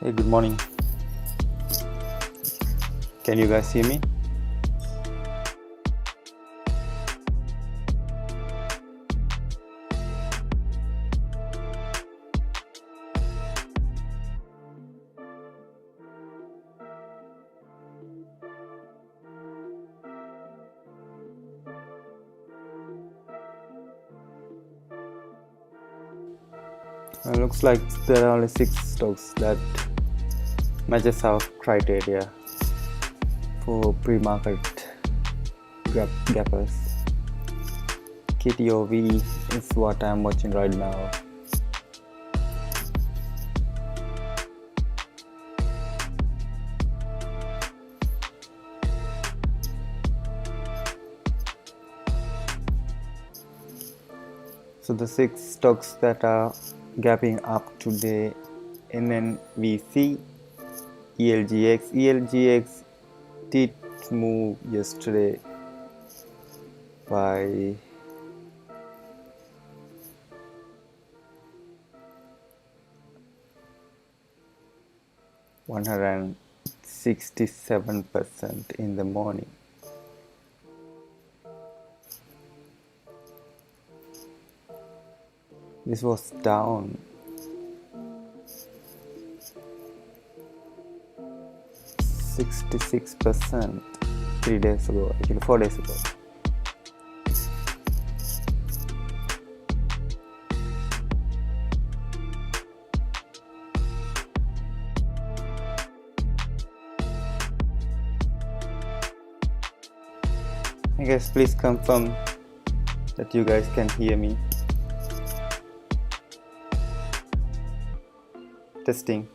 Hey, good morning. Can you guys hear me? Looks like there are only 6 stocks that matches our criteria for pre-market gappers. KTOV is what I'm watching right now. So the 6 stocks that are gapping up today: NNVC, ELGX. ELGX did move yesterday by 167% in the morning. This was down 66% 3 days ago, actually 4 days ago. I guess please confirm that you guys can hear me. Testing.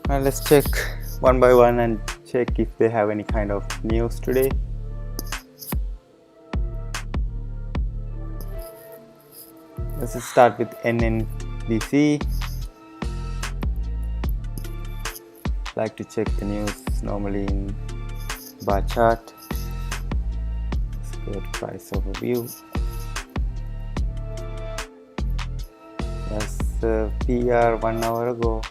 Now let's check one by one and check if they have any kind of news today. Let's start with NNBC. Like to check the news normally in bar chart. Let's go to price overview. That's the PR 1 hour ago.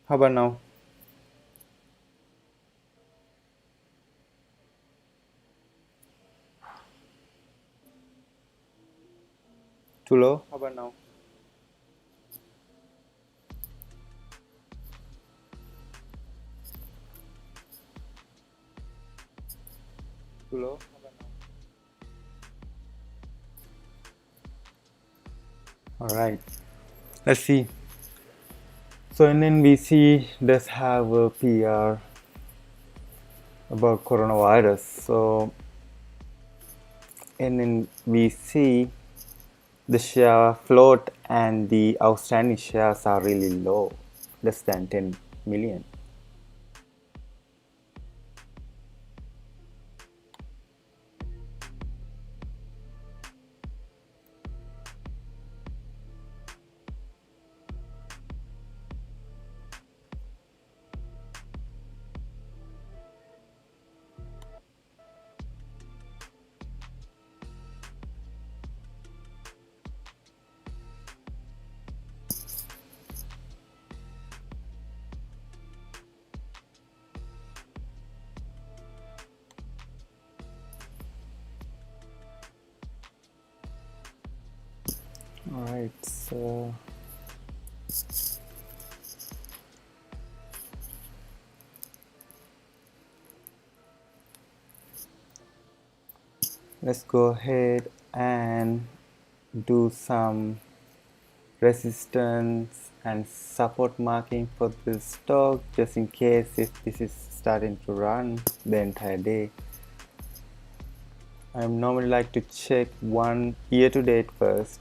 How about now? Too low? How about now? Too low? How about now? Alright, let's see. So NNBC does have a PR about coronavirus. So NNBC, the share float and the outstanding shares are really low, less than 10 million. Alright, so let's go ahead and do some resistance and support marking for this stock, just in case if this is starting to run the entire day. I normally like to check one year to date first.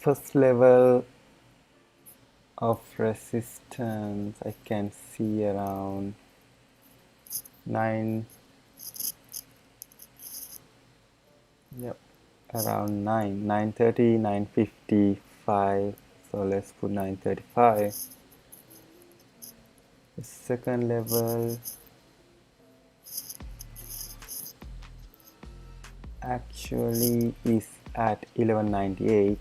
First level of resistance I can see around 9, yep, around 9:30, 9:55. So let's put 9:35. The second level actually is at 11:98.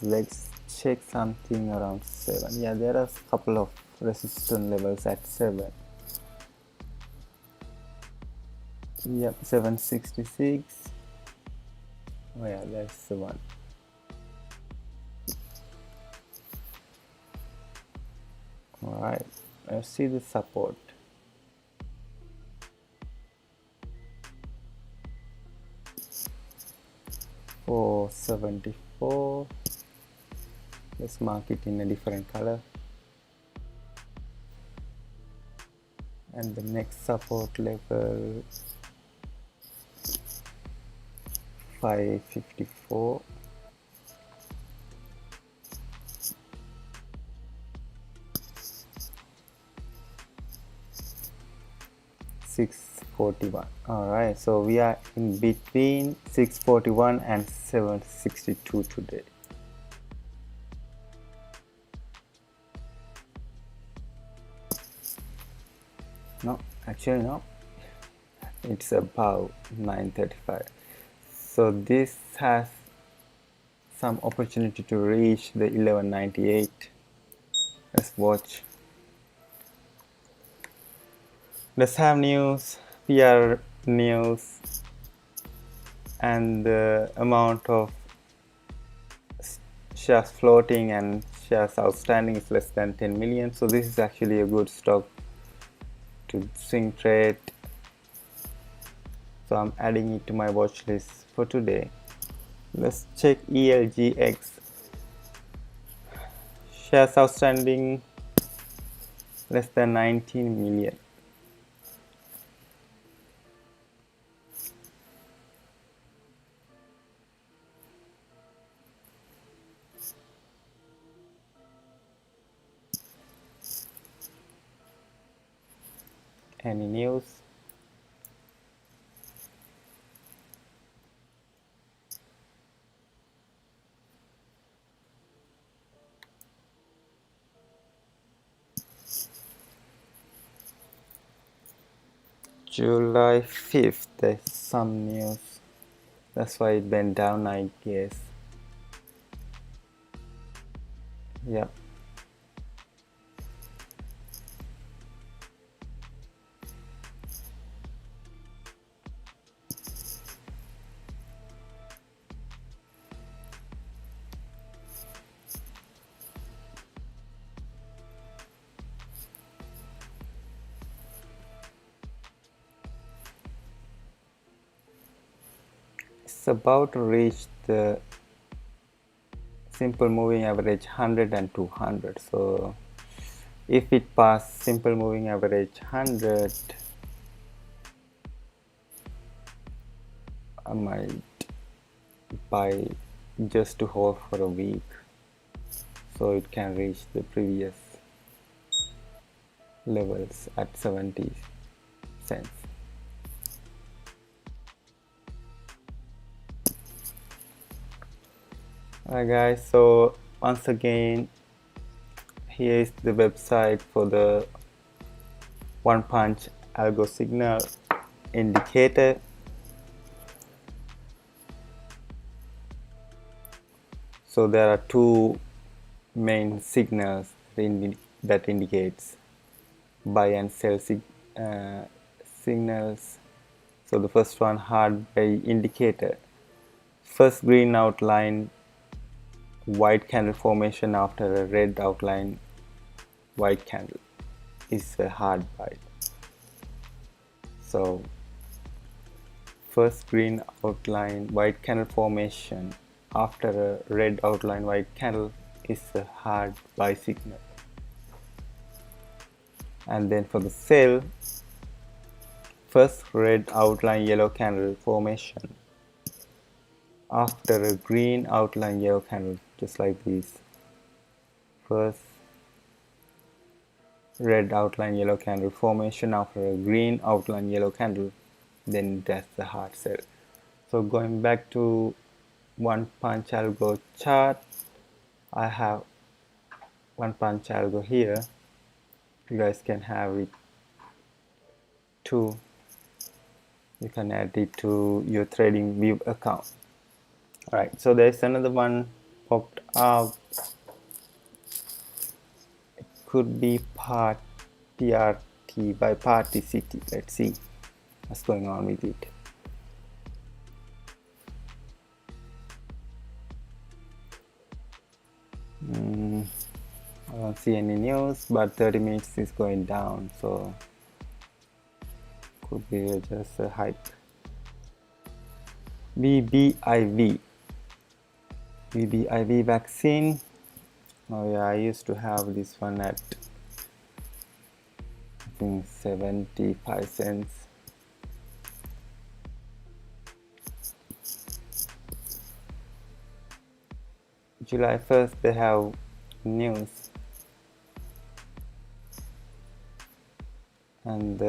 Let's check something around 7. Yeah, there are a couple of resistance levels at 7. Yep, 766. Oh yeah, that's the one. Alright, let's see the support. For 74. Let's mark it in a different color. And the next support level 554. 641. Alright, so we are in between 641 and 762 today. No, actually no, it's above 935. So this has some opportunity to reach the 1198. Let's watch. Let's have news, PR news, and the amount of shares floating and shares outstanding is less than 10 million. So this is actually a good stock to swing trade. So I'm adding it to my watch list for today. Let's check ELGX. Shares outstanding less than 19 million. Any news? July 5th, there's some news. That's why it went down, I guess. Yeah. It's about to reach the simple moving average 100 and 200. So if it passes simple moving average 100, I might buy just to hold for a week so it can reach the previous levels at 70 cents. Alright guys, so once again, here is the website for the one punch algo signal indicator. So there are two main signals that indicates buy and sell signals. So the first one, hard buy indicator. First green outline white candle formation after a red outline white candle is a hard buy. So first green outline white candle formation after a red outline white candle is a hard buy signal. And then for the sell, first red outline yellow candle formation after a green outline yellow candle, just like this. First red outline yellow candle formation after a green outline yellow candle, then that's the hard sell. So going back to one punch algo chart, I have one punch algo here. You guys can have it too. You can add it to your trading view account. Alright, so there's another one popped up. It could be PRT by Party City. Let's see what's going on with it. I don't see any news, but 30 minutes is going down, so could be just a hype. VBIV vaccine. Oh yeah, I used to have this one at I think 75 cents. July 1st they have news, and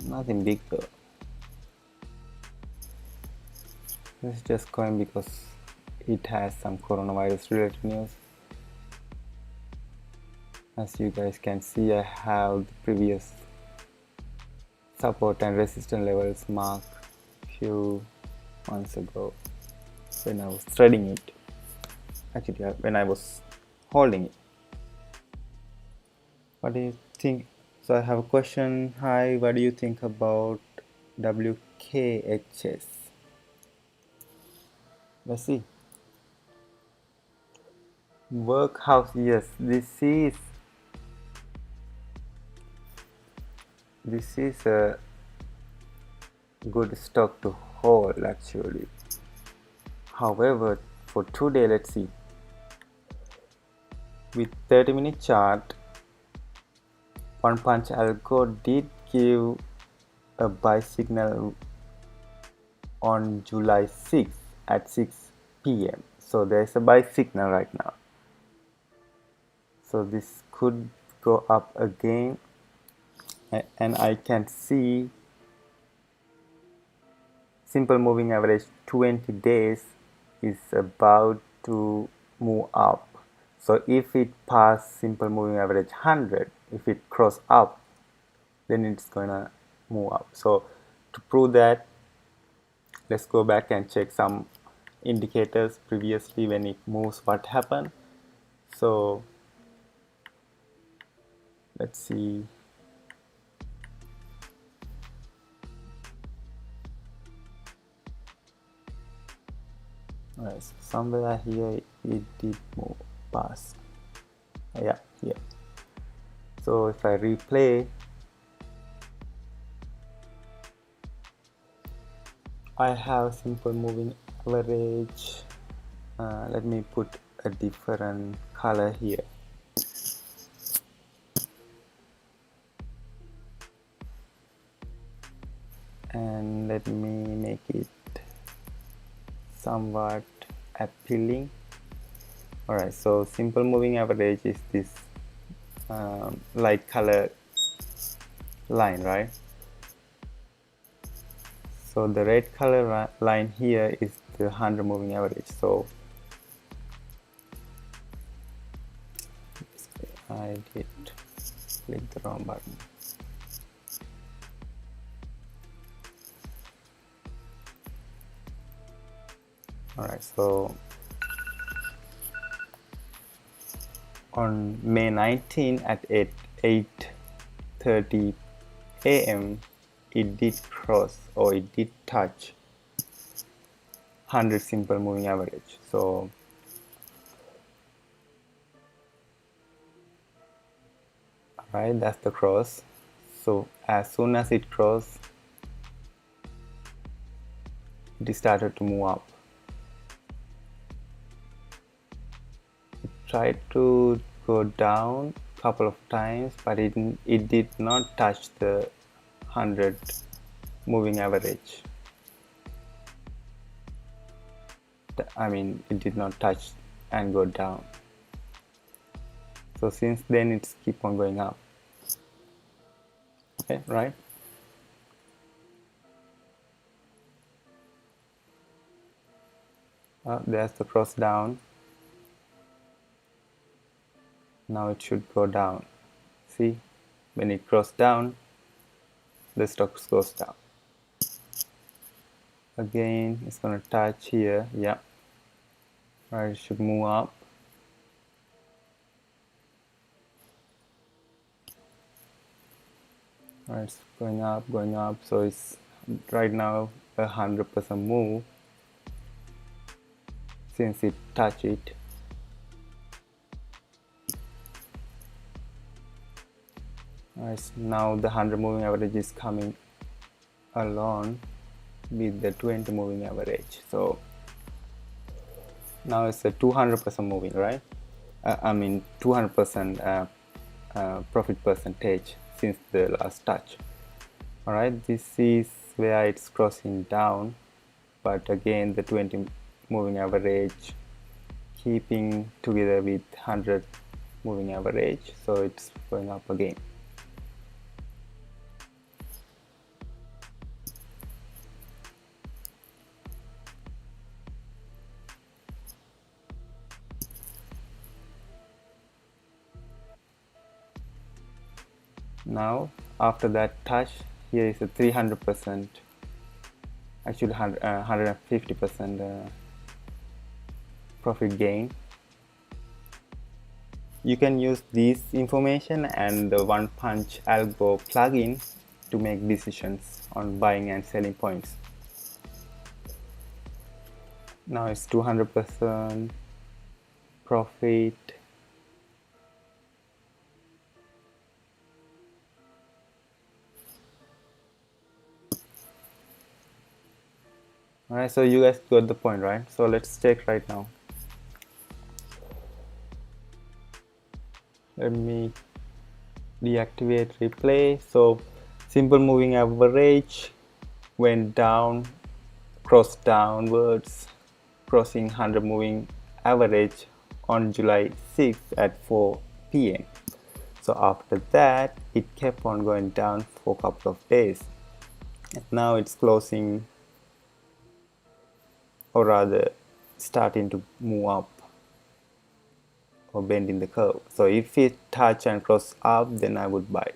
nothing big though. This is just going because it has some coronavirus related news. As you guys can see, I have the previous support and resistance levels marked few months ago when I was trading it. Actually, when I was holding it. What do you think? So I have a question. Hi, what do you think about WKHS? Let's see. Workhouse, yes, this is a good stock to hold actually. However, for today, let's see. With 30-minute chart, one punch algo did give a buy signal on July 6th at 6 p.m. So there's a buy signal right now. So this could go up again, and I can see simple moving average 20 days is about to move up. So if it pass simple moving average 100, if it cross up, then it's gonna move up. So to prove that, let's go back and check some indicators previously when it moves, what happened. So let's see. Alright, so somewhere here it did move past. Yeah, here. So if I replay, I have simple moving average. Let me put a different color here. And let me make it somewhat appealing. Alright, so simple moving average is this light color line, right? So the red color line here is the 100 moving average. So I did click the wrong button. Alright, so on May 19 at 8:30 a.m. it did cross, or it did touch 100 simple moving average. So right, that's the cross. So as soon as it crossed, it started to move up. It tried to go down a couple of times, but it did not touch the 100 moving average. I mean, it did not touch and go down. So since then it's keep on going up. Okay, right? There's the cross down. Now it should go down. See, when it crosses down, the stock goes down. Again, it's gonna touch here. Yeah, right, it should move up. Right, it's going up, going up. So it's right now 100% move since it touched it. Right, now the 100 moving average is coming along with the 20 moving average. So now it's a 200% moving, right? I mean 200% profit percentage since the last touch. Alright, this is where it's crossing down, but again the 20 moving average keeping together with 100 moving average, so it's going up again. Now after that touch, here is a 300%, actually 150% profit gain. You can use this information and the one punch algo plugin to make decisions on buying and selling points. Now it's 200% profit. Alright, so you guys got the point, right? So let's check right now. Let me deactivate replay. So simple moving average went down, crossed downwards, crossing 100 moving average on July 6th at 4 p.m. So after that it kept on going down for a couple of days, and now it's closing, or rather starting to move up or bend in the curve. So if it touch and cross up, then I would buy.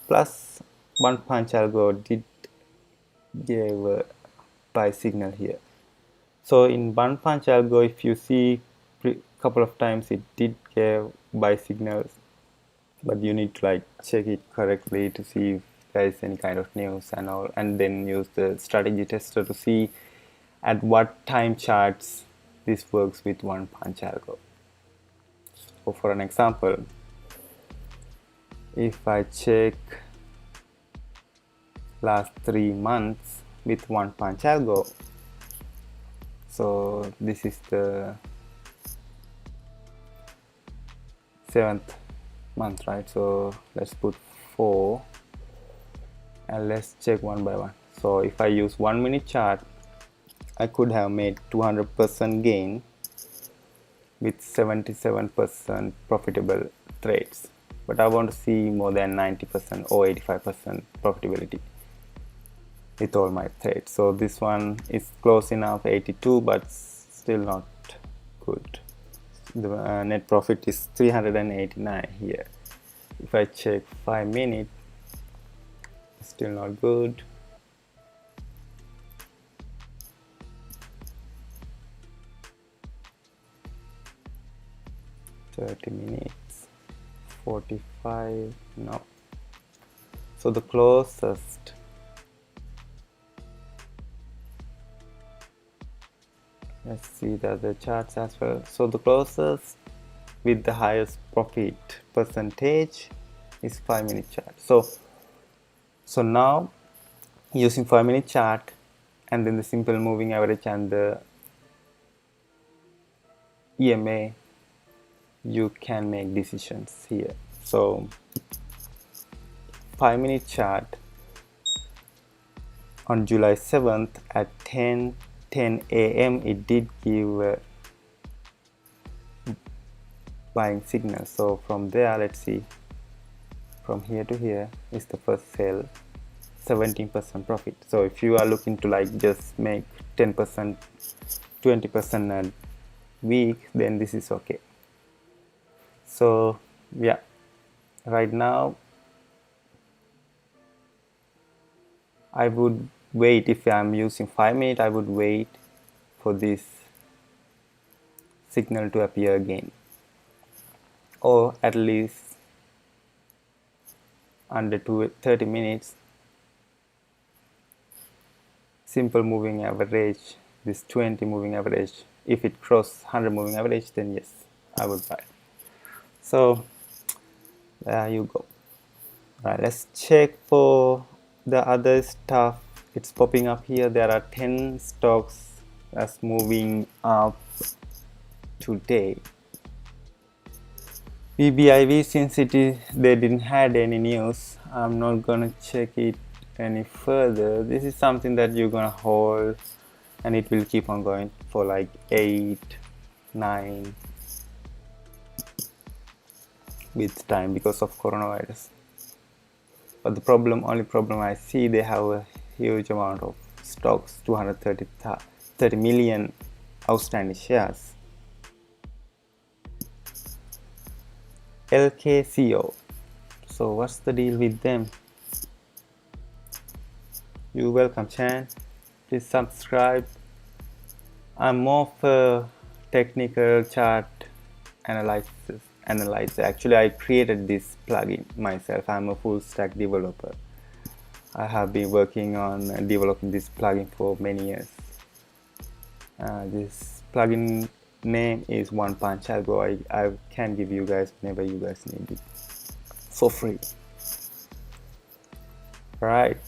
Plus one punch algo did give a buy signal here. So in one punch algo, if you see couple of times it did give buy signals, but you need to like check it correctly to see if there is any kind of news and all, and then use the strategy tester to see at what time charts this works with one punch algo. So for an example, if I check last 3 months with one punch algo, so this is the 7th month, right? So let's put 4 and let's check one by one. So if I use 1 minute chart, I could have made 200% gain with 77% profitable trades, but I want to see more than 90% or 85% profitability. with all my trades. So this one is close enough, 82, but still not good. The net profit is 389 here. If I check 5 minutes, still not good. $30, 45, no. So the closest, let's see the other charts as well. So the closest with the highest profit percentage is 5 minute chart. So now using 5 minute chart and then the simple moving average and the EMA, you can make decisions here. So 5 minute chart on July 7th at 10 a.m. it did give a buying signal. So from there, let's see, from here to here is the first sale, 17% profit. So if you are looking to like just make 10%, 20% a week, then this is okay. So yeah, right now I would wait. If I'm using 5 minutes, I would wait for this signal to appear again, or at least under 30 minutes. Simple moving average, this 20 moving average, if it crosses 100 moving average, then yes, I would buy. So there you go. Right, let's check for the other stuff. It's popping up here. There are 10 stocks that's moving up today. BBIV, since they didn't had any news, I'm not gonna check it any further. This is something that you're gonna hold and it will keep on going for like 8, 9 with time because of coronavirus. But the only problem I see, they have a huge amount of stocks, 230 million outstanding shares. LKCO. So what's the deal with them? You're welcome, Chan. Please subscribe. I'm more of a technical chart analyzer. Actually, I created this plugin myself. I'm a full stack developer. I have been working on developing this plugin for many years. This plugin name is One Punch Algo. I can give you guys whenever you guys need it for free. Right.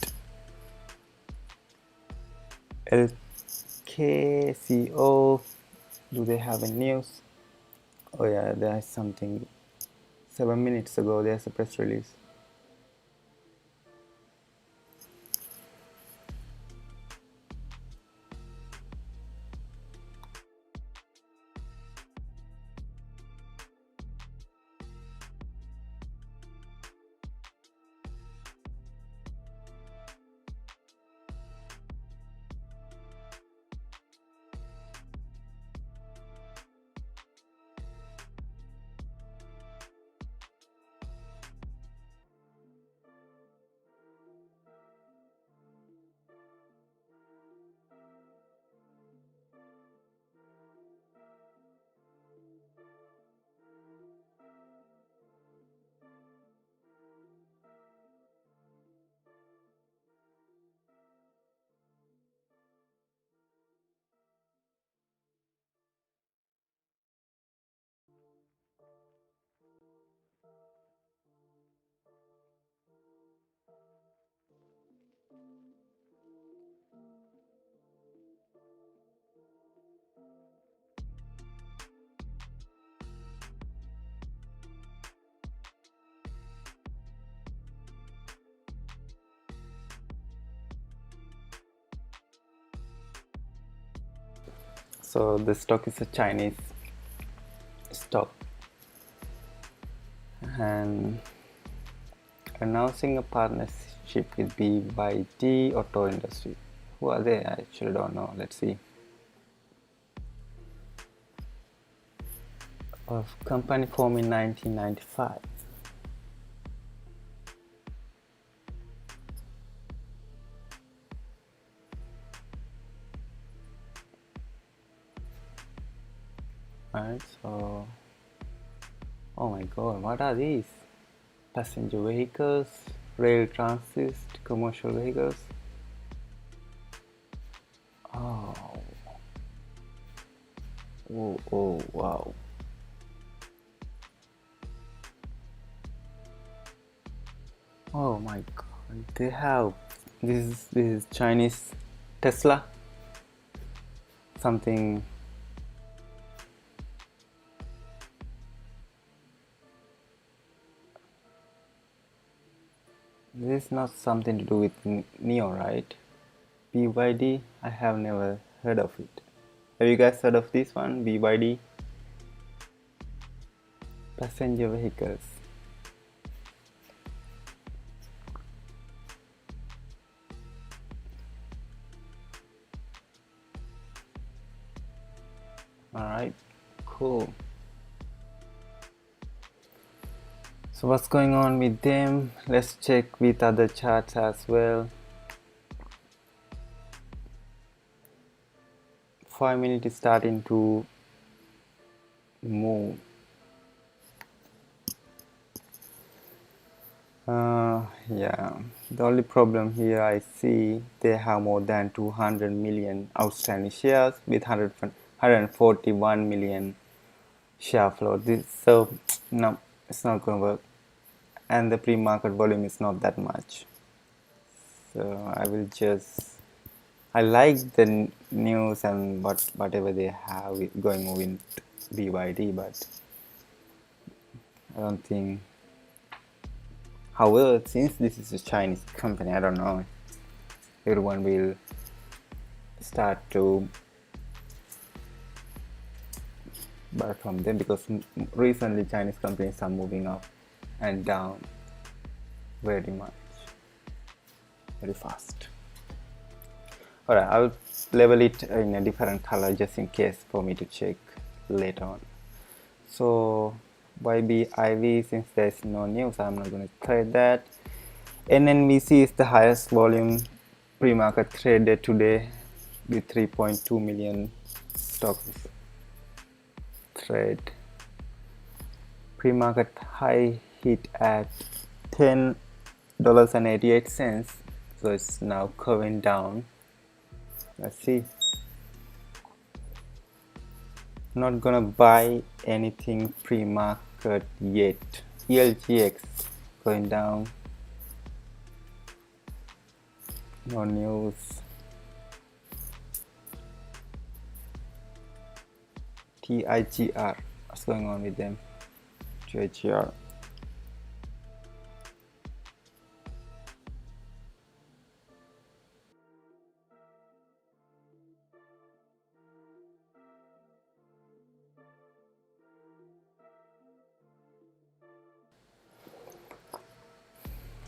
LKCO, do they have any news? Oh yeah, there's something. 7 minutes ago, there's a press release. So the stock is a Chinese stock and announcing a partnership partnership with BYD Auto Industry. Who are they? I actually don't know. Let's see. Of company formed in 1995. Alright, so oh my god, what are these? Passenger vehicles, rail transit, commercial vehicles. Oh, oh, wow. Oh my god, they have this is Chinese Tesla. Something. This is not something to do with Neo, right? BYD, I have never heard of it. Have you guys heard of this one? BYD? Passenger vehicles. Alright, cool. So what's going on with them? Let's check with other charts as well. 5 minutes is starting to move. Yeah, the only problem here I see they have more than 200 million outstanding shares with 141 million share float. So no, it's not going to work, and the pre-market volume is not that much. So I like the news and whatever they have going on with BYD, but I don't think. However, since this is a Chinese company, I don't know, everyone will start to buy from them, because recently Chinese companies are moving up and down very much, very fast. Alright, I will label it in a different color just in case for me to check later on. So YBIV, since there's no news, I'm not going to trade that. NNVC is the highest volume pre-market traded today with 3.2 million stocks trade. Pre-market high hit at $10.88, so it's now curving down. Let's see. Not gonna buy anything pre-market yet. ELGX going down. No news. TIGR. What's going on with them? TIGR.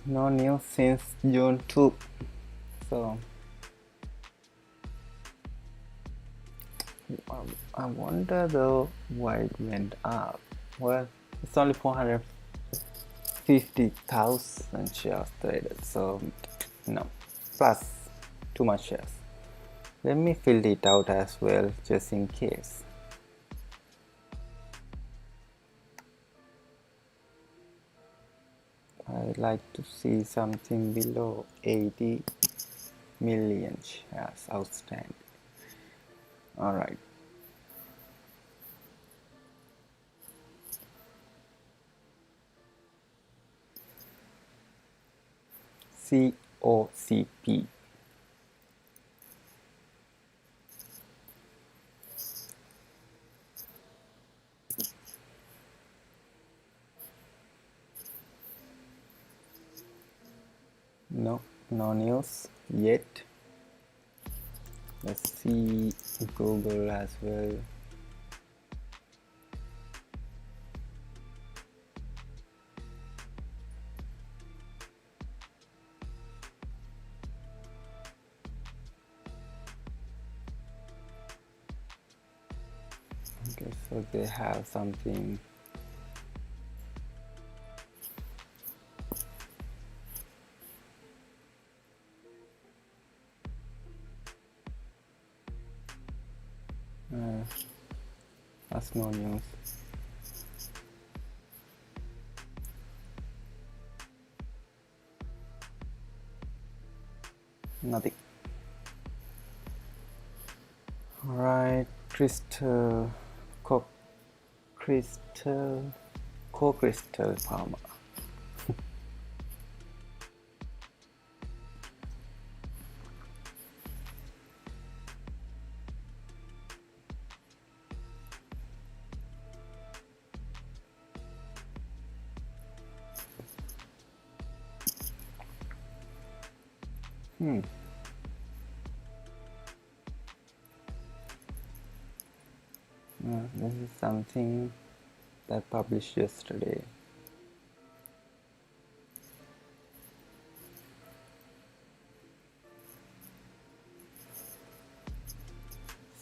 No news since June 2. So I wonder though why it went up. Well, it's only 450,000 shares traded, so no, plus too much shares. Let me fill it out as well just in case. I'd like to see something below 80 million shares outstanding. Alright. COCP. No, no news yet. Let's see Google as well. So they have something. That's no news. Nothing. Alright, crystal, co-crystal pharma. This is something that published yesterday.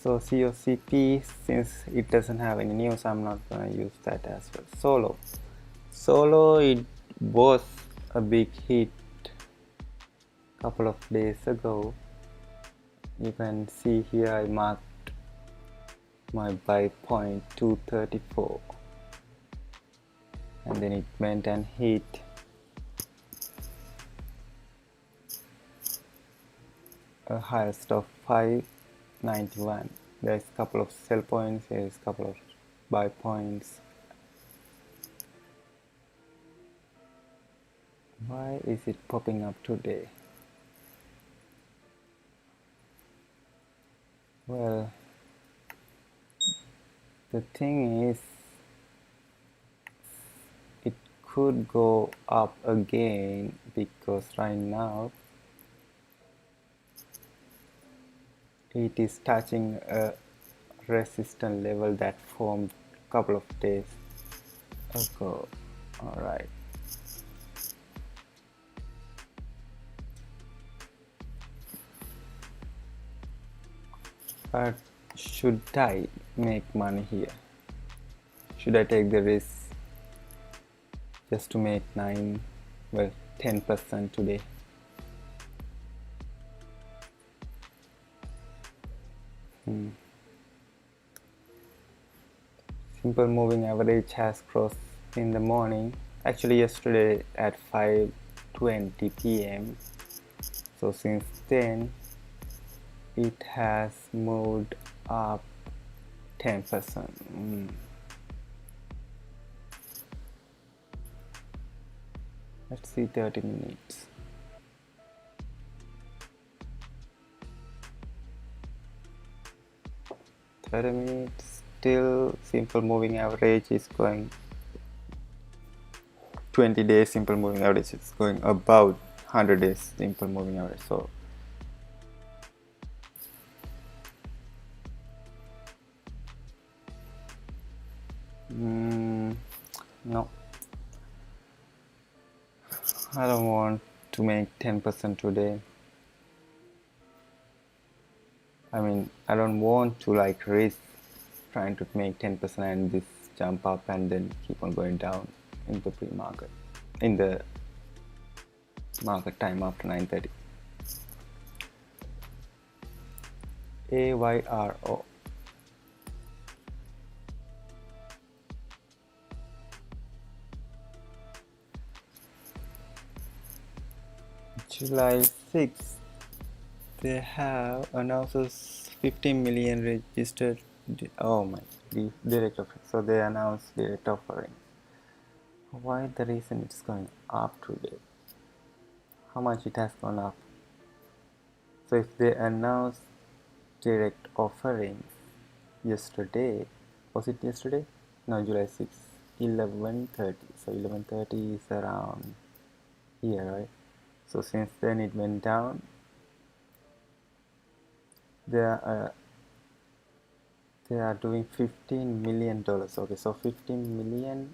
So COCP, since it doesn't have any news, I'm not gonna use that as well. Solo, it was a big hit couple of days ago. You can see here I marked my buy point 234, and then it went and hit a highest of 591. There's a couple of sell points, there's a couple of buy points. Why is it popping up today? Well, the thing is, it could go up again because right now it is touching a resistance level that formed a couple of days ago. Alright. But should I make money here? Should I take the risk just to make 10% today? Simple moving average has crossed in the morning, actually yesterday at 5:20 p.m. So since then it has moved up 10%. Let's see 30 minutes. Still simple moving average is going 20 days simple moving average is going about 100 days simple moving average. So no, I don't want to make 10% today. I mean, I don't want to like risk trying to make 10% and this jump up and then keep on going down in the pre-market, in the market time after 9:30. AYRO. July 6th, they have announced 15 million registered. Oh my, direct offering. So they announced direct offering. Why the reason it's going up today? How much it has gone up? So if they announced direct offering yesterday, was it yesterday? No, July 6th, 11:30. So 11:30 is around here, right? So since then it went down. They are doing $15 million. Okay, so $15 million.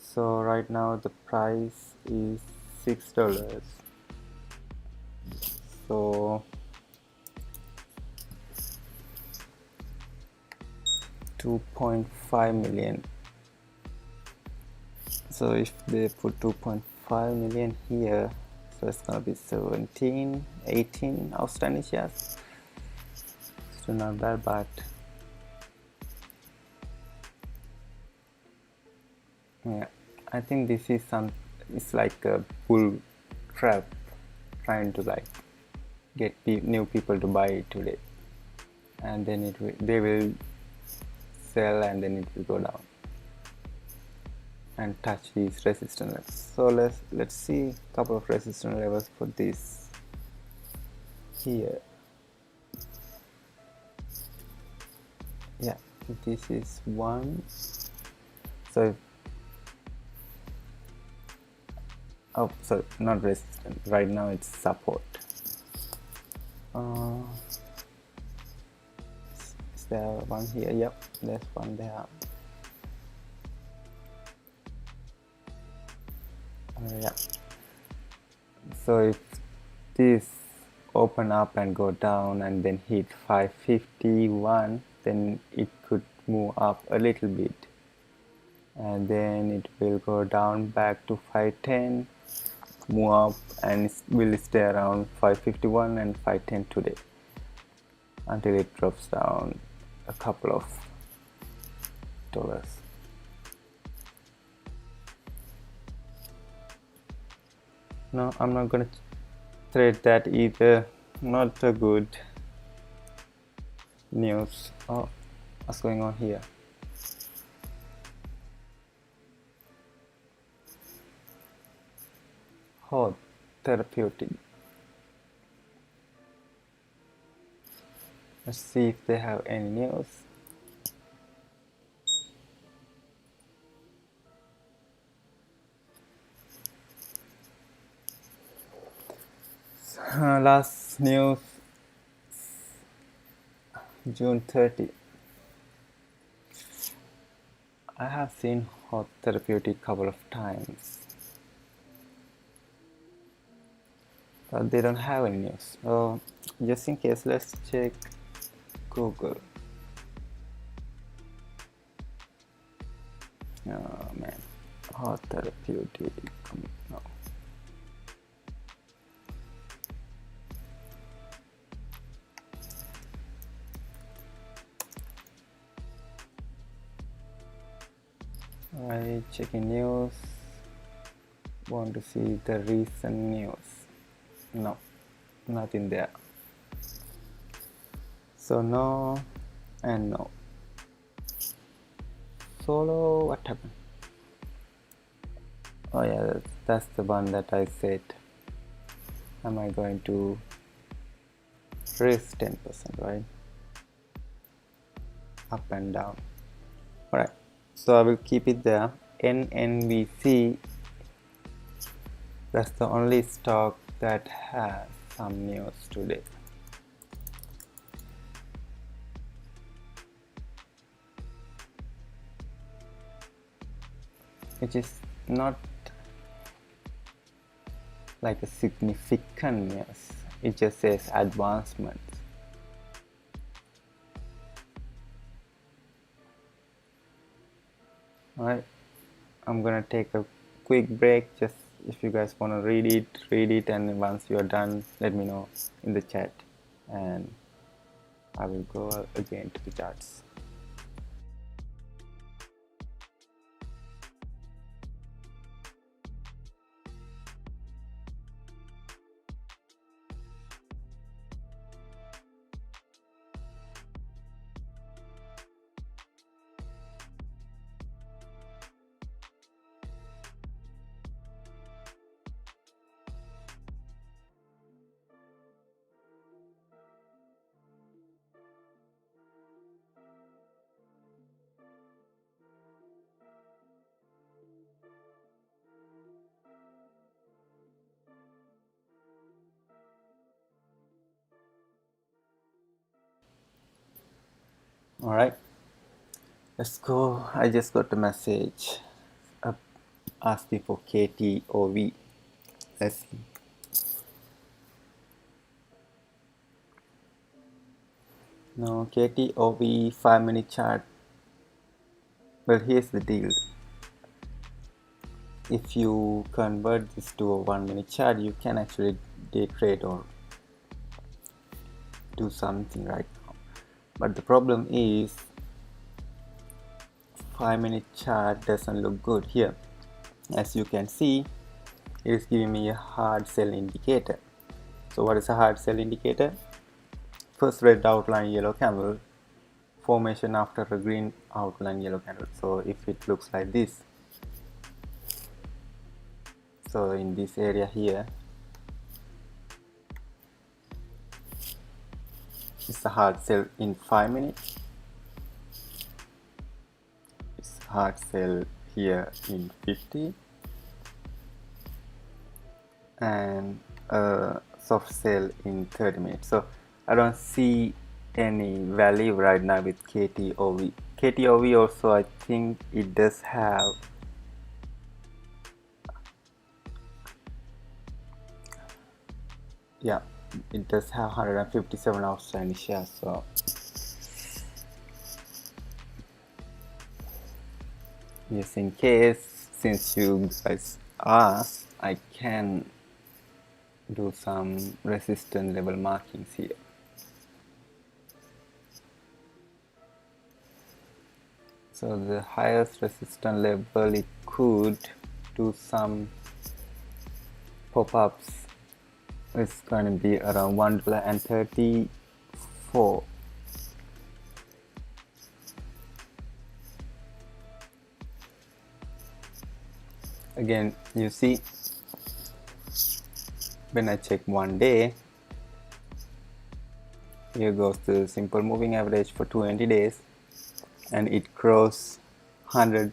So right now the price is $6. So 2.5 million. So if they put 2.5 million here, so it's gonna be 17, 18 outstanding shares. Still not bad, but yeah, I think this is it's like a bull trap, trying to like get new people to buy it today, and then they will sell, and then it will go down and touch these resistance levels. So let's see a couple of resistance levels for this here. Yeah, this is one. So oh, sorry, not resistance. Right now it's support. Is there one here? Yep, there's one there. Yeah. So if this open up and go down and then hit 551, then it could move up a little bit, and then it will go down back to 510, move up, and it will stay around 551 and 510 today until it drops down a couple of dollars. No, I'm not gonna trade that either. Not a good news. Oh, what's going on here? Oh, therapeutic. Let's see if they have any news. Last news, June 30. I have seen hot therapeutic couple of times, but they don't have any news. So just in case, let's check Google. Oh man, hot therapeutic. No. I checking news. Want to see the recent news. No, nothing there. So no and no. Solo, what happened? Oh yeah, that's the one that I said. Am I going to risk 10%, right? Up and down. Alright, so I will keep it there. NNVC, that's the only stock that has some news today. Which is not like a significant news. It just says advancements. Alright, I'm gonna take a quick break. Just if you guys want to read it, and once you're done, let me know in the chat, and I will go again to the charts. Alright, let's go. I just got a message asking for KTOV. Let's see. No, KTOV 5-minute chart Well, here's the deal. If you convert this to a 1 minute chart, you can actually day trade or do something right now. But the problem is 5 minute chart doesn't look good here. As you can see, it is giving me a hard sell indicator. So what is a hard sell indicator? First red outline yellow candle formation after a green outline yellow candle. So if it looks like this, so in this area here, it's a hard sell in 5 minutes. It's hard sell here in 50 and a soft sell in 30 minutes. So I don't see any value right now with KTOV. KTOV also, I think it does have it does have 157 outstanding shares. So just in case, since you guys asked, I can do some resistance level markings here. So the highest resistance level, it could do some pop-ups. It's going to be around $1.34. Again, you see, when I check 1 day, here goes the simple moving average for 20 days, and it crossed 100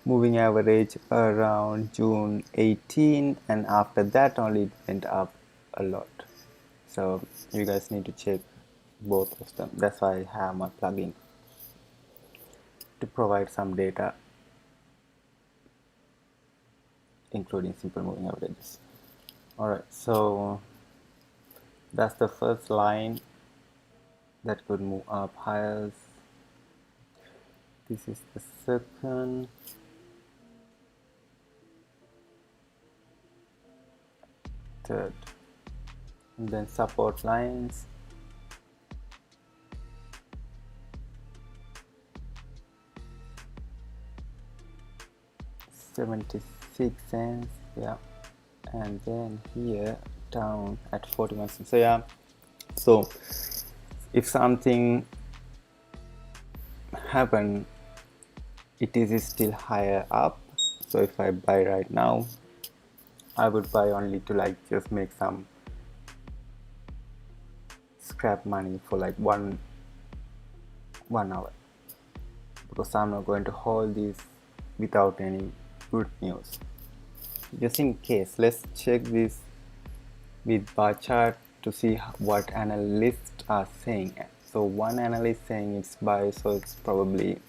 moving average around June 18, and after that only it went up a lot. So you guys need to check both of them. That's why I have my plugin to provide some data including simple moving averages. Alright, so that's the first line that could move up higher. This is the second. Third. And then support lines. $0.76, yeah, and then here down at 41 cents. So yeah, so if something happen, it is still higher up. So if I buy right now, I would buy only to like just make some scrap money for like one hour, because I'm not going to hold this without any good news. Just in case, let's check this with bar chart to see what analysts are saying. So one analyst saying it's buy, so it's probably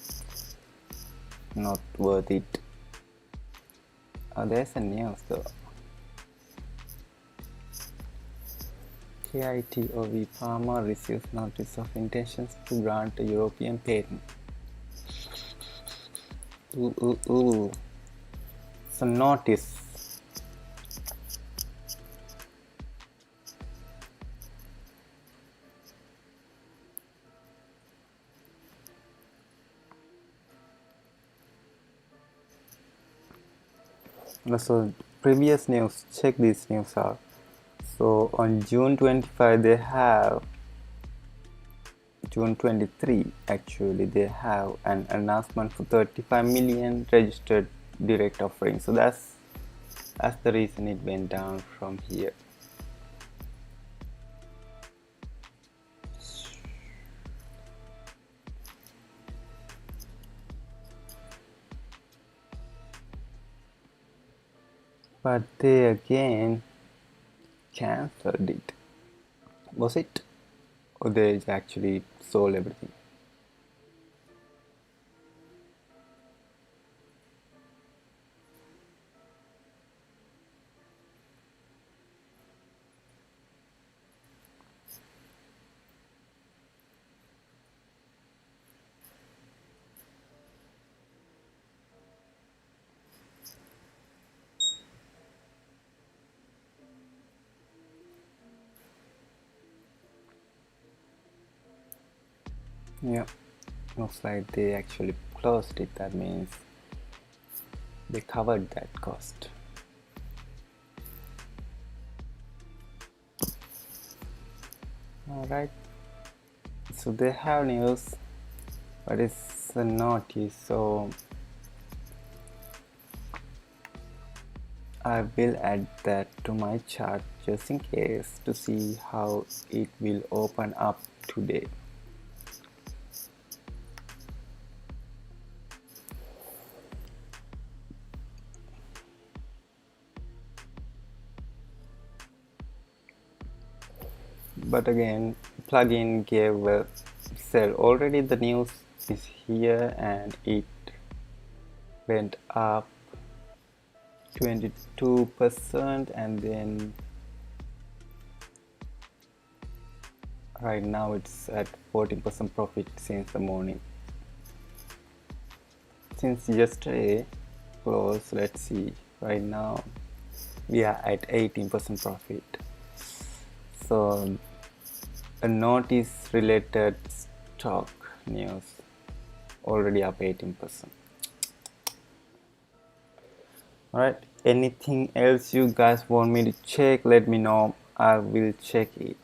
not worth it. There's a news though. KITOV Pharma receives notice of intentions to grant a European patent. Ooh. So notice. So previous news, check these news out. So on June 25 they have, June 23 actually, they have an announcement for 35 million registered direct offering. So that's the reason it went down from here. But they again cancelled it. Was it? Or they actually sold everything? Yeah, looks like they actually closed it. That means they covered that cost. Alright, so they have news, but it's a notice, so I will add that to my chart just in case to see how it will open up today. But again, plugin gave a sell. Already the news is here and it went up 22%, and then right now it's at 14% profit since the morning. Since yesterday close, let's see, right now we are at 18% profit. So a notice related stock news already up 18%. Alright, anything else you guys want me to check, let me know. I will check it.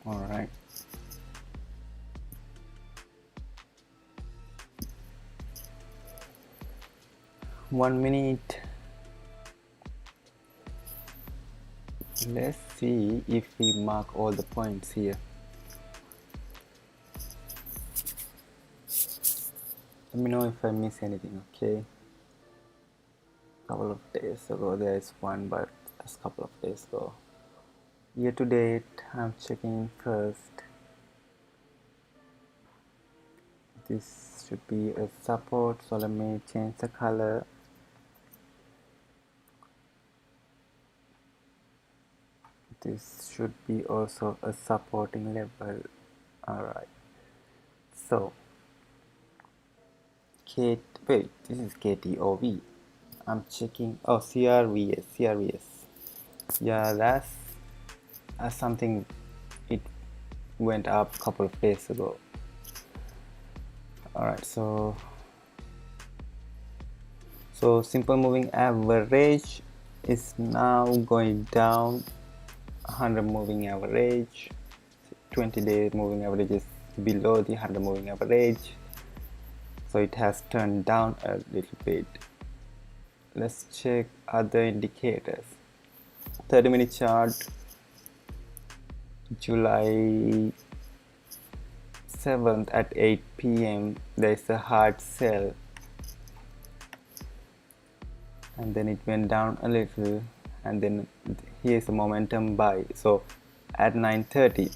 Alright. One minute. Let's see if we mark all the points here. Let me know if I miss anything, okay? Couple of days ago there is one, but that's a couple of days ago. Year to date, I'm checking first. This should be a support, so let me change the color. This should be also a supporting level. Alright, so wait, this is KTOV. I'm checking, oh, CRVS. Yeah, that's something, it went up a couple of days ago. Alright, so simple moving average is now going down. 100 moving average, 20-day moving average is below the 100 moving average, so it has turned down a little bit. Let's check other indicators. 30-minute chart, July 7th at 8 p.m. there is a hard sell, and then it went down a little, and then here's a momentum buy. So at 9:30,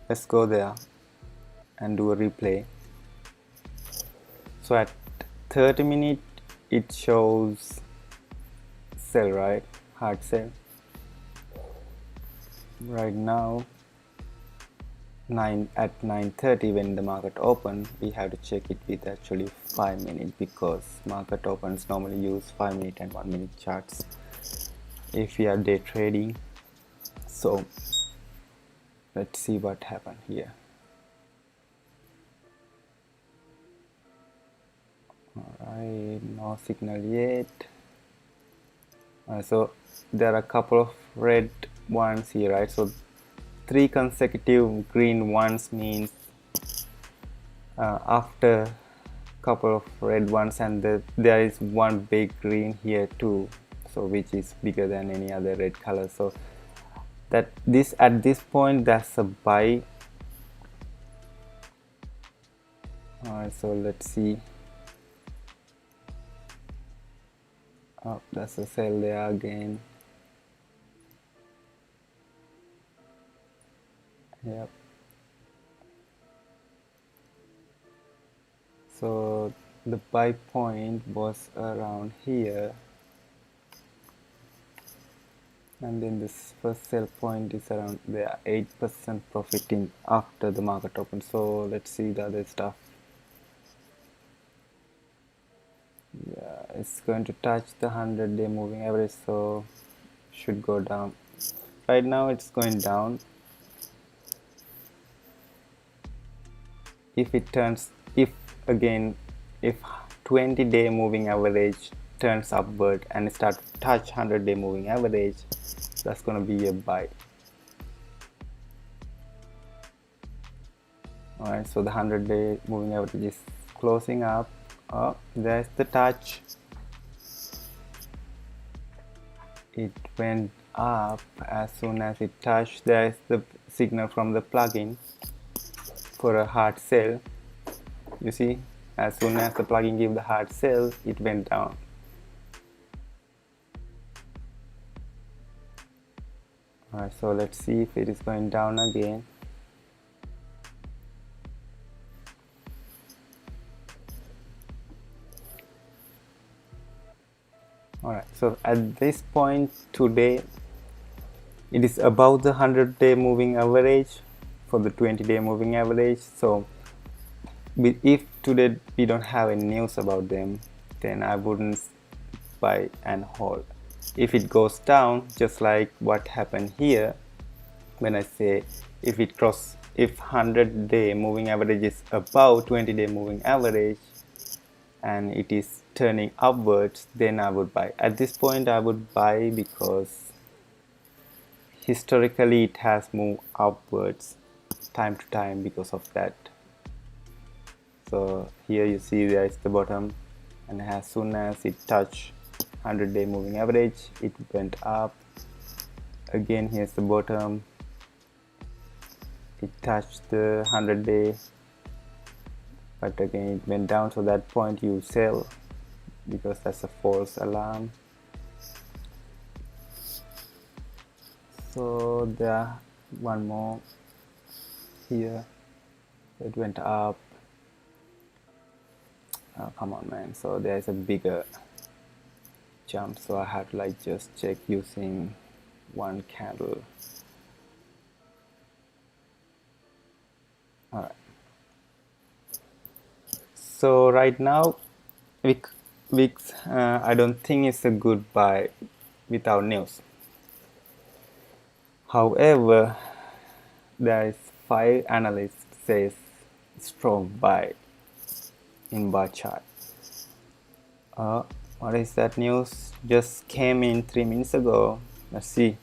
let's go there and do a replay. So at 30 minutes it shows sell, right? Hard sell. Right now at 9:30 when the market open, we have to check it with actually 5 minutes, because market opens normally use 5 minute and 1 minute charts if we are day trading. So let's see what happened here. Alright, no signal yet. So there are a couple of red ones here, right? So 3 consecutive green ones means after couple of red ones, and there is one big green here too, so which is bigger than any other red color. So that at this point that's a buy. Alright, so let's see. Oh, that's a sell there again. Yep. So the buy point was around here, and then this first sell point is around there, 8% profiting after the market open. So let's see the other stuff. it's going to touch the 100-day moving average, so should go down. Right now it's going down. If it turns, if 20-day moving average turns upward and start to touch 100-day moving average, that's going to be a buy. Alright, so the 100-day moving average is closing up. Oh, there's the touch. It went up. As soon as it touched, there's the signal from the plugin for a hard sell. You see, as soon as the plugin gave the hard sell, it went down. Alright, so let's see if it is going down again. Alright, so at this point today, it is above the 100-day moving average for the 20-day moving average. So if today we don't have any news about them, then I wouldn't buy and hold. If it goes down, just like what happened here, when I say if 100-day moving average is above 20-day moving average and it is turning upwards, then I would buy. At this point I would buy because historically it has moved upwards time to time because of that. So here you see there is the bottom, and as soon as it touched 100-day moving average, it went up. Again, here's the bottom, it touched the 100-day, but again it went down. So that point you sell because that's a false alarm. So there one more here, it went up. Oh, come on man, so there's a bigger jump, so I have to like just check using one candle. Alright, so right now VIX I don't think it's a good buy without news. However, there is 5 analysts says strong buy in bar chart. What is that news? Just came in 3 minutes ago. Let's see.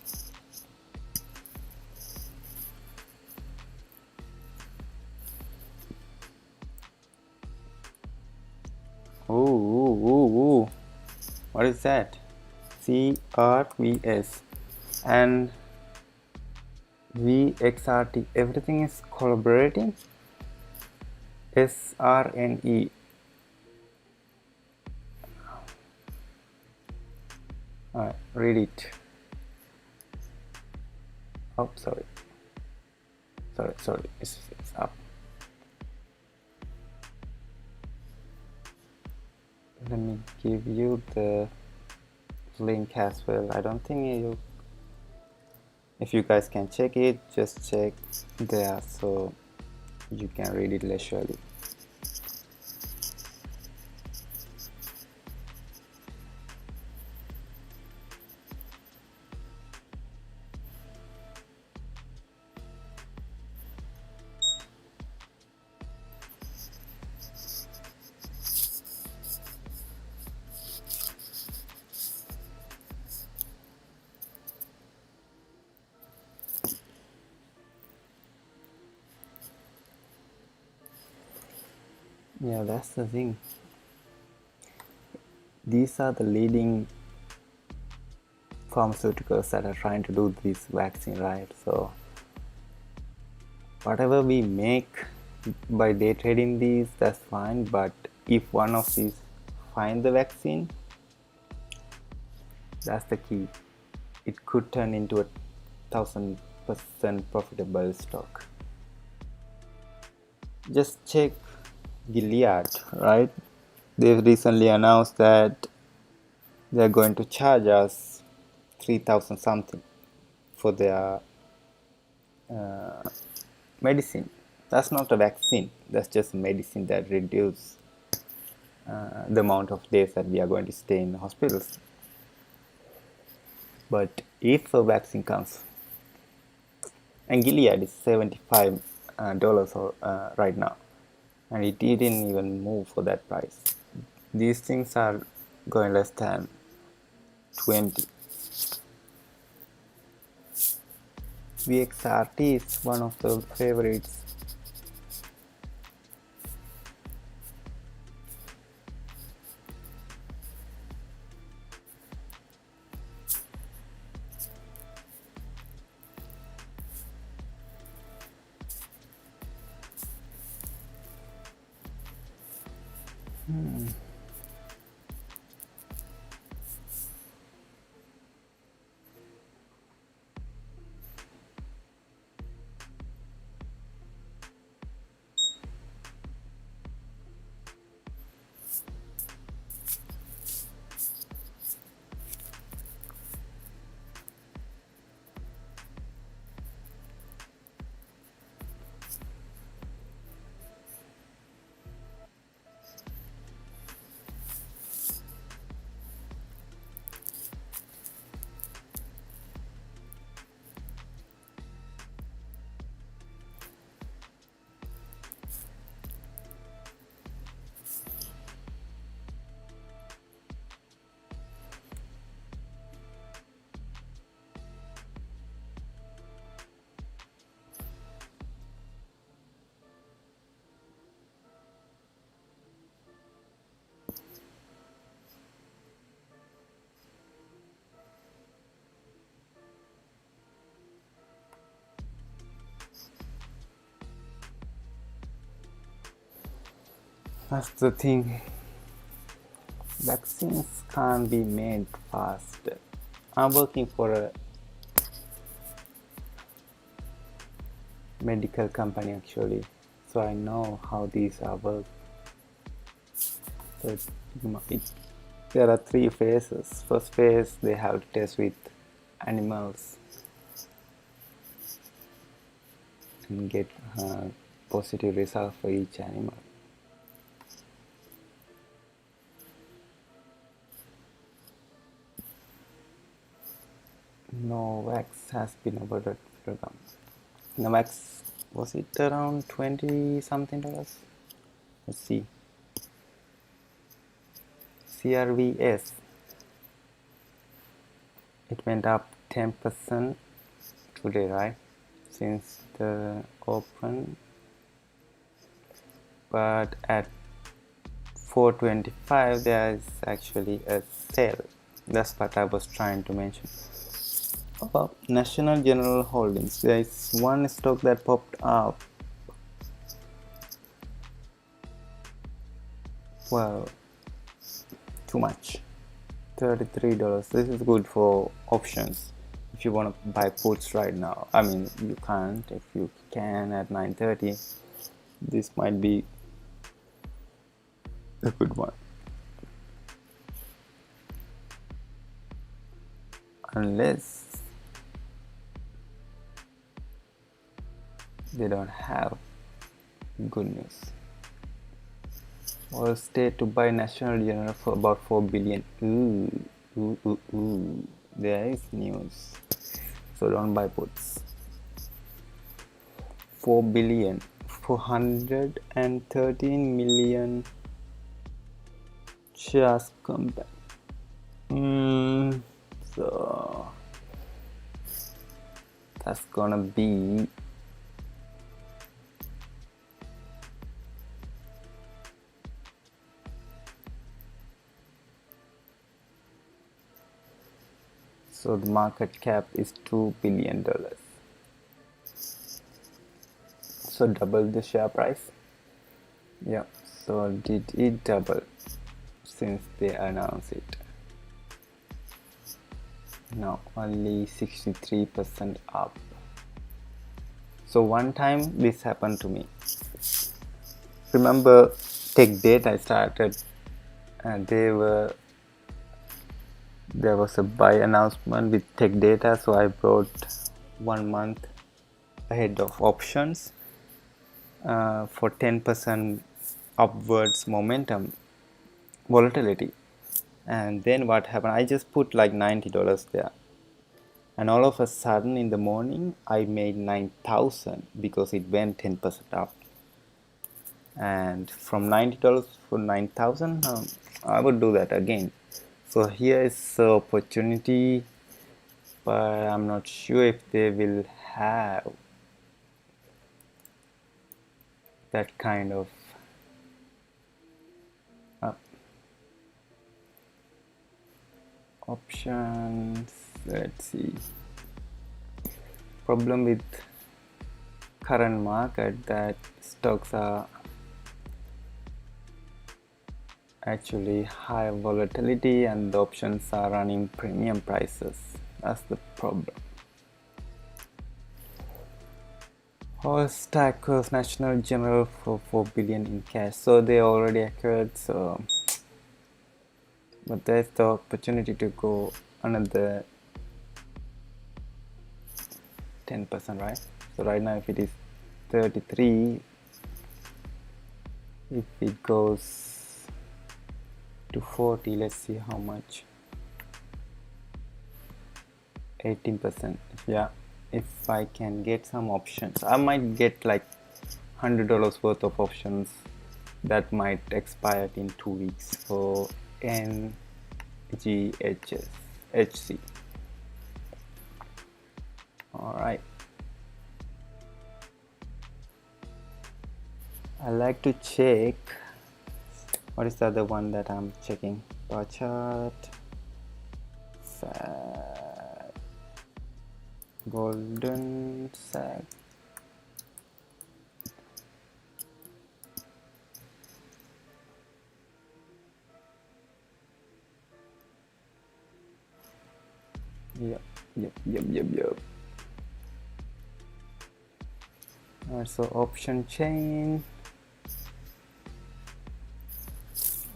Ooh. What is that? CRVS and VXRT. Everything is collaborating. SRNE. Alright, read it. Oh, sorry, it's up. Let me give you the link as well. I don't think if you guys can check it, just check there so you can read it leisurely. Yeah, that's the thing. These are the leading pharmaceuticals that are trying to do this vaccine, right? So whatever we make by day trading these, that's fine, but if one of these find the vaccine, that's the key. It could turn into a 1000% profitable stock. Just check Gilead, right? They've recently announced that they're going to charge us 3,000 something for their medicine. That's not a vaccine, that's just medicine that reduces the amount of days that we are going to stay in the hospitals. But if a vaccine comes, and Gilead is $75 right now, and it didn't even move for that price. These things are going less than 20. VXRT is one of the favorites. That's the thing. Vaccines can't be made fast. I'm working for a medical company actually, so I know how these are work. So there are 3 phases. First phase, they have to test with animals and get positive result for each animal. Novax has been aborted program. Novax, was it around 20 something dollars? Let's see. CRVS, it went up 10% today, right? Since the open, but at 425 there is actually a sale. That's what I was trying to mention. About National General Holdings, there is one stock that popped up. Well, too much. $33. This is good for options if you want to buy puts right now. I mean, you can't. If you can at 9:30, this might be a good one. Unless they don't have good news. Or stay to buy National General for about 4 billion. Ooh. There is news. So don't buy puts. 4 billion. 413 million shares come back. So that's gonna be so the market cap is $2 billion. So double the share price. Yeah, so did it double since they announced it? No, only 63% up. So one time this happened to me. Remember Tech Data started, and there was a buy announcement with Tech Data, so I brought 1 month ahead of options for 10% upwards momentum. volatility. And then what happened, I just put like $90 there, and all of a sudden in the morning I made 9,000 because it went 10% up. And from $90 for 9,000, I would do that again. So here is the opportunity, but I'm not sure if they will have that kind of options. Let's see. Problem with current market that stocks are actually high volatility and the options are running premium prices. That's the problem. Horse Tackles National General for 4 billion in cash. So they already acquired, so but there's the opportunity to go another 10%, right? So right now if it is 33, if it goes to 40, let's see how much. 18%. Yeah, if I can get some options, I might get like $100 worth of options that might expire in 2 weeks for NGHC. All right, I like to check what is the other one that I'm checking. Bar chart, golden sag. Yep. Alright, so option chain.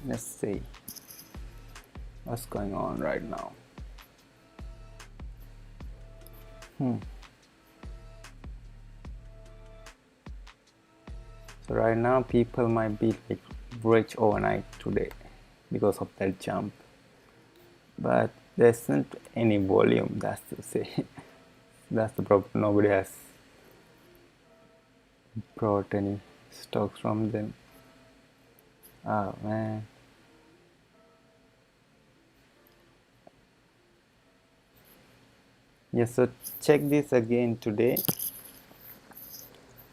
Let's see what's going on right now. So right now people might be like rich overnight today because of that jump, but there isn't any volume. That's to say, that's the problem. Nobody has brought any stocks from them. Oh man. Yes, so check this again today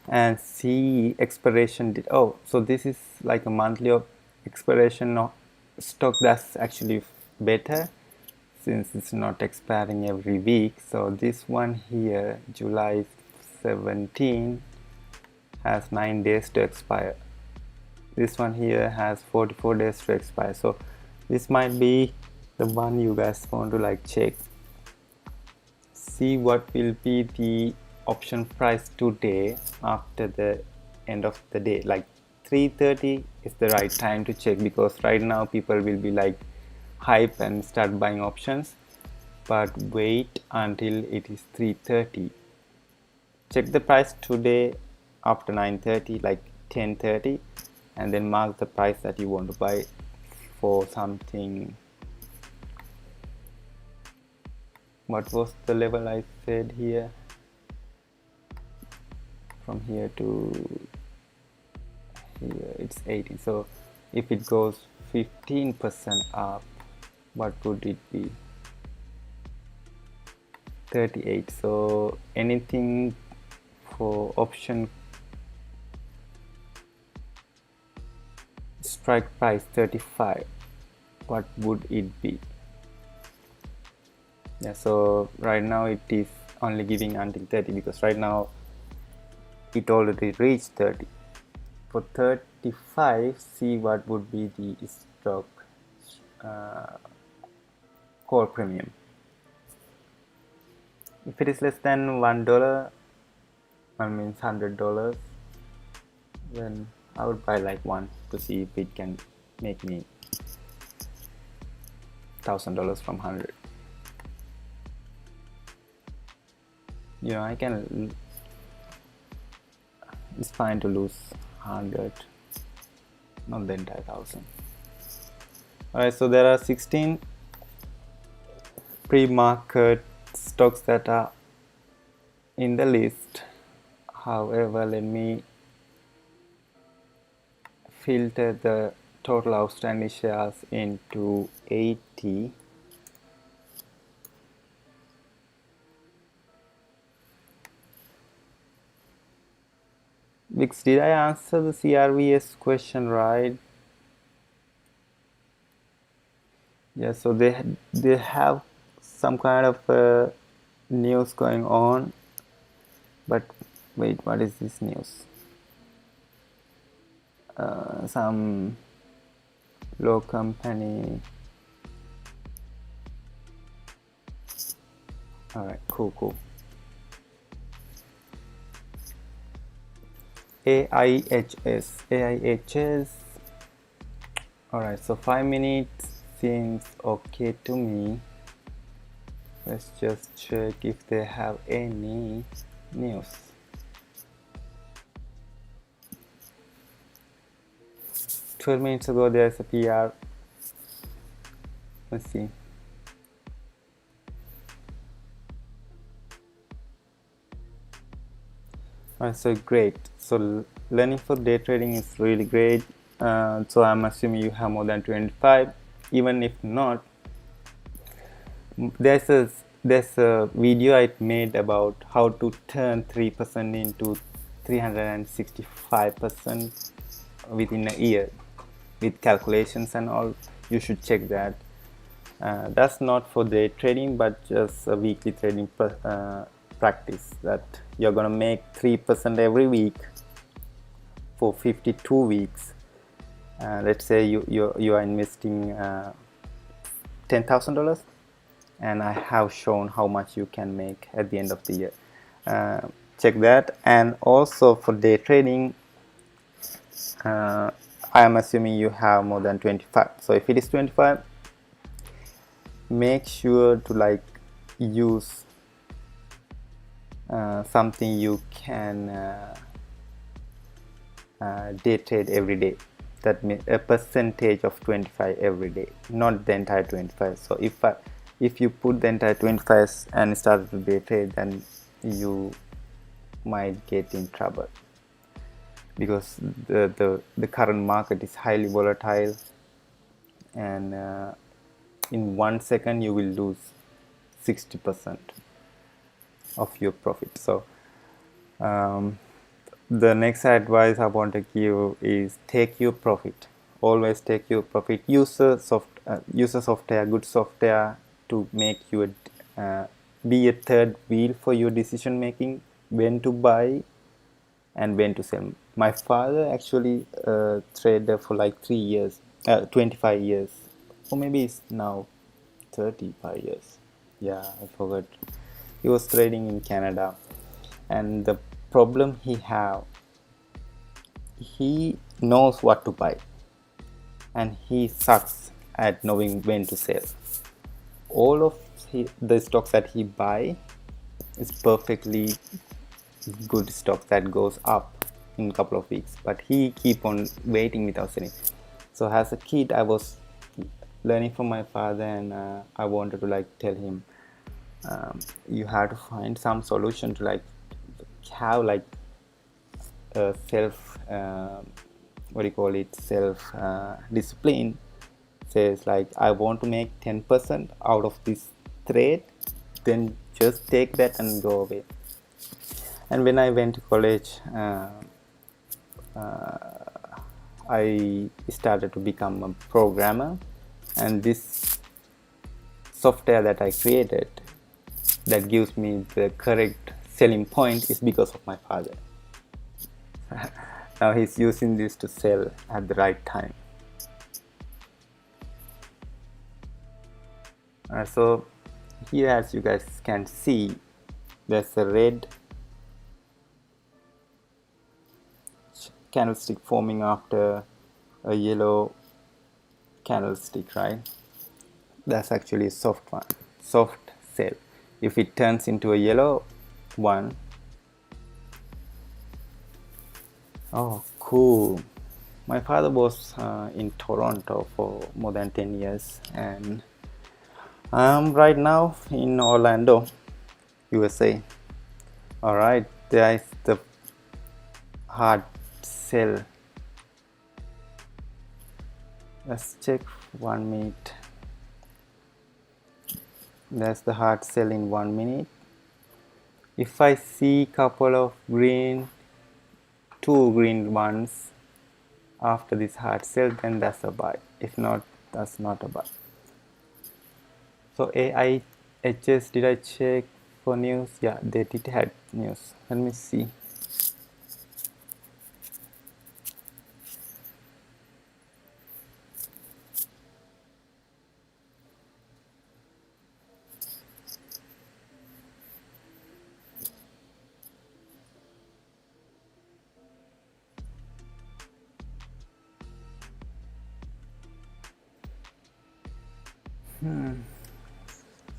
and see expiration date. Oh, so this is like a monthly of expiration of stock. That's actually better since it's not expiring every week. So this one here, July 17, has 9 days to expire. This one here has 44 days to expire. So this might be the one you guys want to like check. See what will be the option price today after the end of the day. Like 3:30 is the right time to check, because right now people will be like hype and start buying options, but wait until it is 3:30. Check the price today after 9:30, like 10:30, and then mark the price that you want to buy for something. What was the level I said here? From here to here it's 80. So if it goes 15% up, what would it be? 38. So anything for option strike price 35, what would it be? Yeah, so right now it is only giving until 30, because right now it already reached 30. For 35, see what would be the stock call premium. If it is less than $1, that means $100, then I would buy like one to see if it can make me $1,000 from 100. You know, I can, it's fine to lose 100, not the entire 1,000. Alright, so there are 16 pre-market stocks that are in the list. However, let me filter the total outstanding shares into 80. Vix, did I answer the CRVS question right? Yeah, so they have some kind of news going on, but wait, what is this news? Some low company. All right, cool. AIHS. All right, so 5 minutes seems okay to me. Let's just check if they have any news. "12 minutes ago there's a PR." Let's see. Alright, so great. So learning for day trading is really great. So I'm assuming you have more than 25. Even if not, there's a video I made about how to turn 3% into 365% within a year with calculations and all. You should check that. That's not for day trading, but just a weekly trading practice, that you're gonna make 3% every week for 52 weeks. Let's say you are investing $10,000, and I have shown how much you can make at the end of the year. Check that. And also for day trading, I am assuming you have more than 25. So if it is 25, make sure to use something you can day trade every day. That means a percentage of 25 every day, not the entire 25. So if you put the entire 25 and start to day trade, then you might get in trouble, because the current market is highly volatile, and in 1 second you will lose 60% of your profit. So the next advice I want to give is take your profit. Always take your profit. Use a software, good software, to make you be a third wheel for your decision making, when to buy and when to sell. My father actually traded for like 3 years, 25 years, or maybe it's now 35 years. Yeah, I forgot. He was trading in Canada, and the problem he knows what to buy, and he sucks at knowing when to sell. All of the stocks that he buy is perfectly good stock that goes up in a couple of weeks, but he keep on waiting without selling. So as a kid, I was learning from my father, and I wanted to tell him, you have to find some solution to have self what do you call it, self discipline. Says I want to make 10% out of this trade, then just take that and go away. And when I went to college, I started to become a programmer, and this software that I created that gives me the correct selling point is because of my father. Now he's using this to sell at the right time. So here, as you guys can see, there's a red candlestick forming after a yellow candlestick, right? That's actually a soft one, soft sell. If it turns into a yellow one, oh cool, My father was in Toronto for more than 10 years, and I'm right now in Orlando, USA. Alright, there is the hard sell. Let's check 1 minute. That's the hard sell in 1 minute. If I see couple of two green ones after this hard sell, then that's a buy. If not, that's not a buy. So AIHS, did I check for news? Yeah, they did have news. Let me see.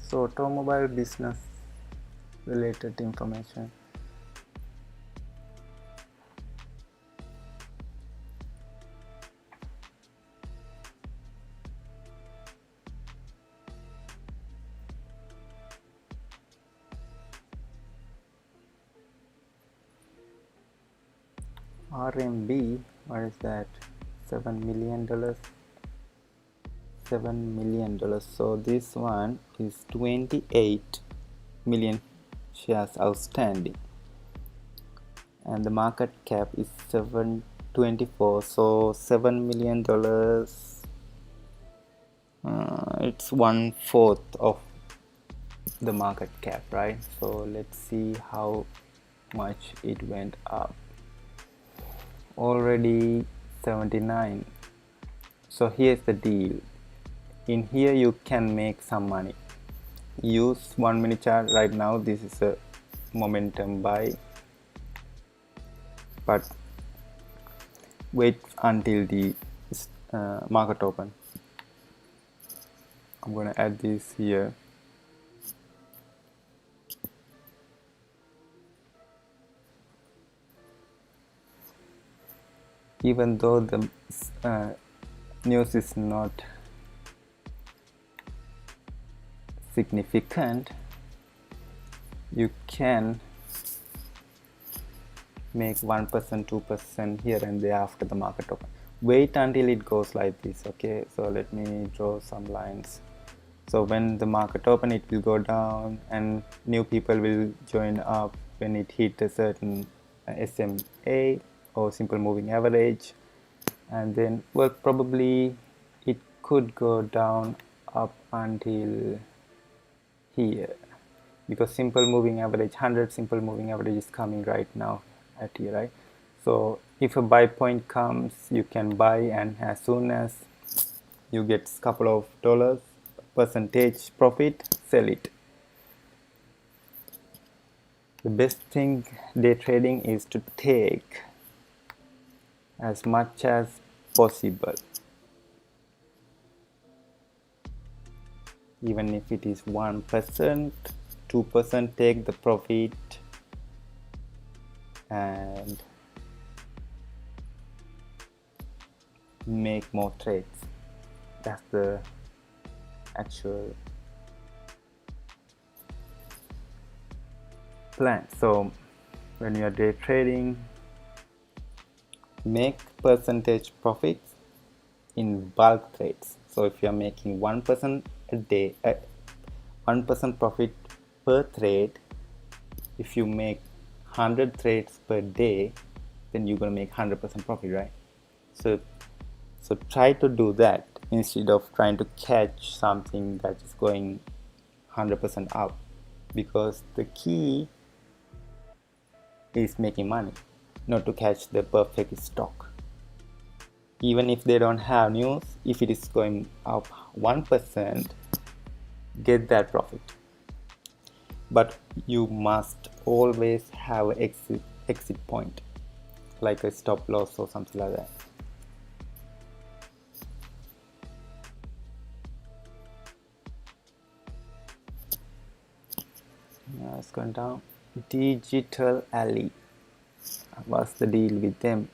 So automobile business related information. RMB, what is that? $7 million. $7 million. So this one is 28 million shares outstanding, and the market cap is 724. So $7 million. It's 1/4 of the market cap, right? So let's see how much it went up. Already 79. So here's the deal. In here you can make some money. Use 1 minute chart. Right now this is a momentum buy, but wait until the market open. I'm gonna add this here. Even though the news is not significant, you can make 1%, 2% here and there after the market open. Wait until it goes like this. Okay, so let me draw some lines. So when the market open, it will go down and new people will join up when it hit a certain SMA or simple moving average, and then well, probably it could go down up until here, because simple moving average 100 simple moving average is coming right now at here, right? So if a buy point comes, you can buy, and as soon as you get a couple of dollars percentage profit, sell it. The best thing day trading is to take as much as possible, even if it is 1%, 2%, take the profit and make more trades. That's the actual plan. So when you are day trading, make percentage profits in bulk trades. So if you are making 1% a day, 1% profit per trade, if you make 100 trades per day, then you're gonna make 100% profit, right? So try to do that instead of trying to catch something that is going 100% up, because the key is making money, not to catch the perfect stock. Even if they don't have news, if it is going up 1%, get that profit. But you must always have an exit point, like a stop loss or something like that. Now it's going down. Digital Alley. What's the deal with them?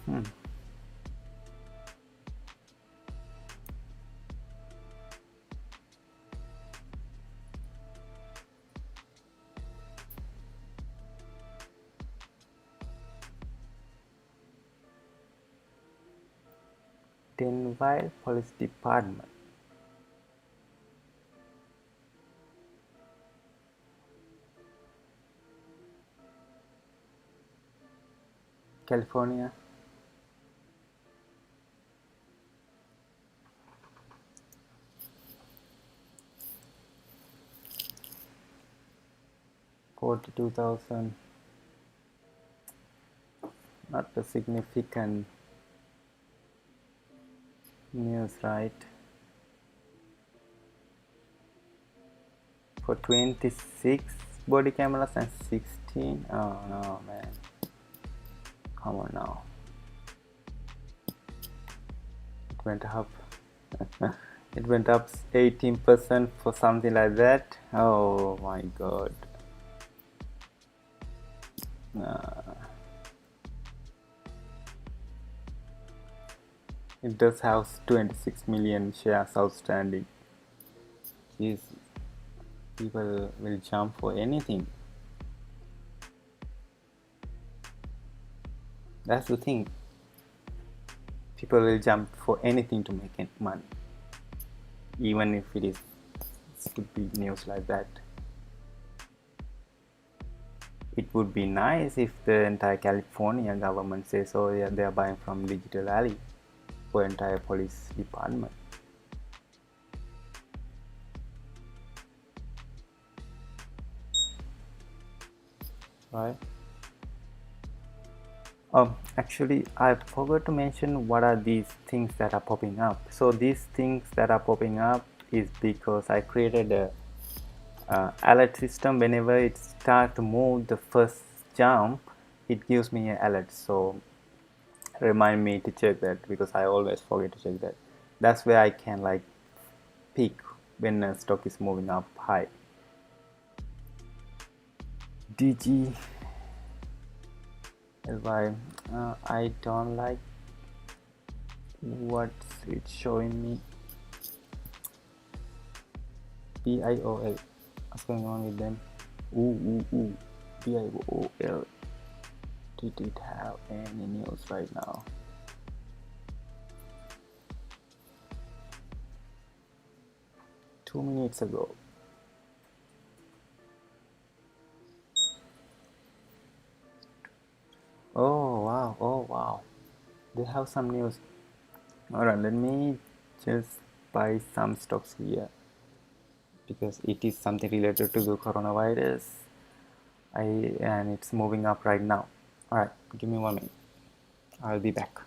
Hmm. Denville Police Department. California. $42,000. Not a significant news, right? For 26 body cameras and 16. Oh no, man. Come on now. It went up. It went up 18% for something like that. Oh my god. It does have 26 million shares outstanding. Jeez, people will jump for anything. That's the thing. People will jump for anything to make money, even if it is stupid news like that. It would be nice if the entire California government says, oh yeah, they are buying from Digital Alley for entire police department. Right? Actually, I forgot to mention what are these things that are popping up. So these things that are popping up is because I created a alert system. Whenever it starts to move the first jump, it gives me an alert. So remind me to check that, because I always forget to check that. That's where I can like peek when a stock is moving up high. DG LY, I don't like what's it showing me. BIOL, what's going on with them? BIOL, did it have any news right now? Two minutes ago. Oh wow, they have some news. Alright, let me just buy some stocks here, because it is something related to the coronavirus. And it's moving up right now. Alright, give me 1 minute. I'll be back.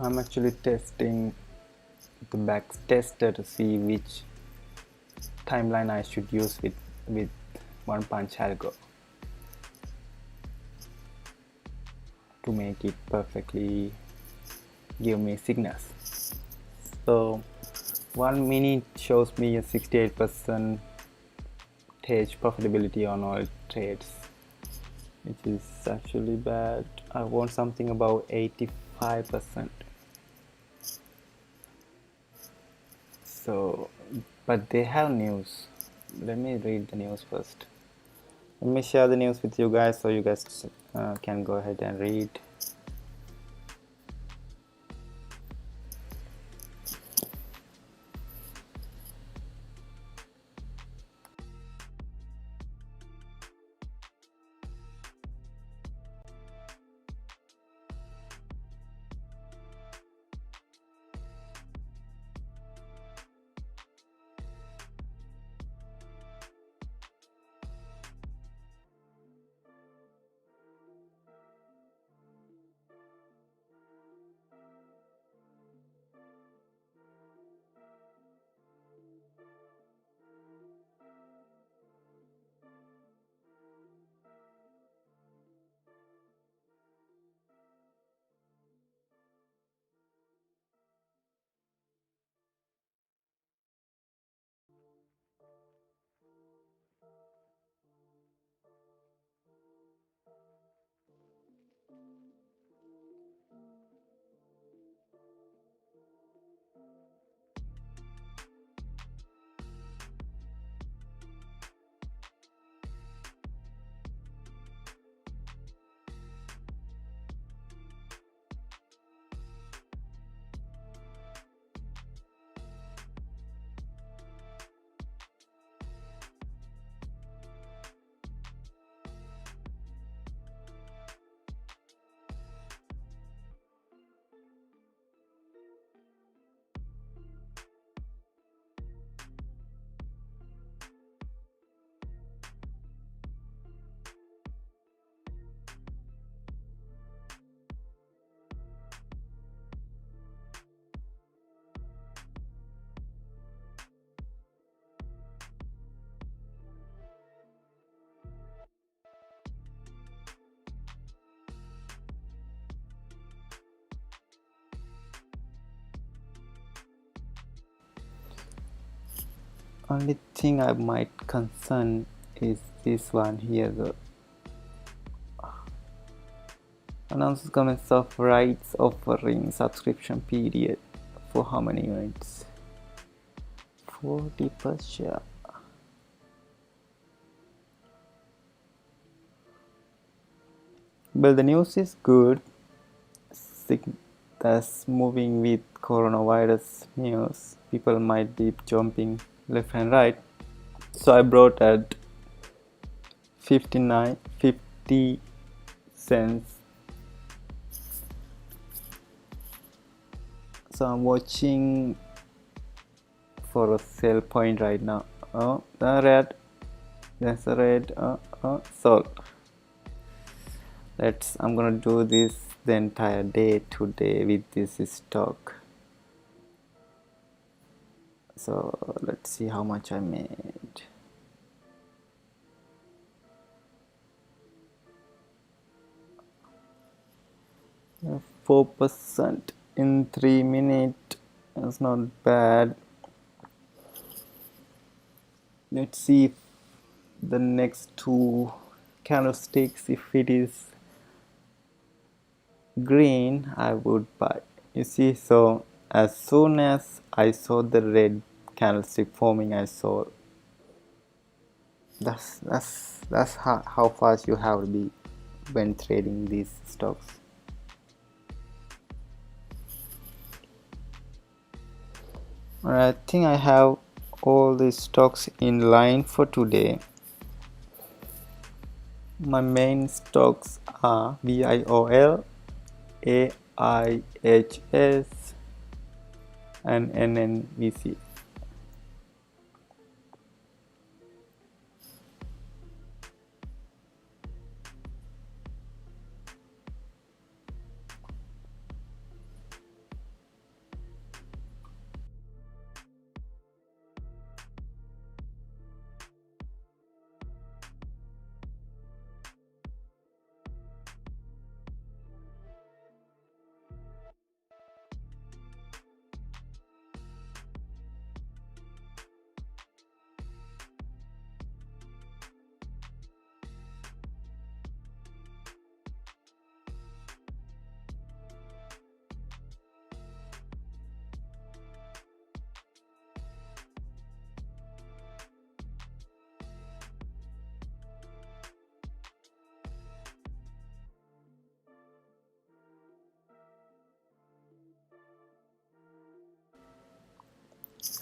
I'm actually testing the back tester to see which timeline I should use with one punch algo to make it perfectly give me signals. So 1 minute shows me a 68% profitability on all trades, which is actually bad. I want something about 85%. So, but they have news. Let me read the news first. Let me share the news with you guys so you guys can go ahead and read. Only thing I might concern is this one here, the announces comments of rights offering subscription period for how many units? 40 per share. Well, the news is good. That's moving with coronavirus news. People might be jumping left and right. So I brought at 50 cents. So I'm watching for a sell point right now. Oh, the red. That's a red. Sold. I'm gonna do this the entire day today with this stock. So let's see how much I made. 4% in 3 minutes. That's not bad. Let's see if the next two candlesticks, if it is green, I would buy. You see, so as soon as I saw the red candlestick forming, I saw. That's how fast you have to be when trading these stocks. I think I have all the stocks in line for today. My main stocks are VIOL, AIHS, and NNVC.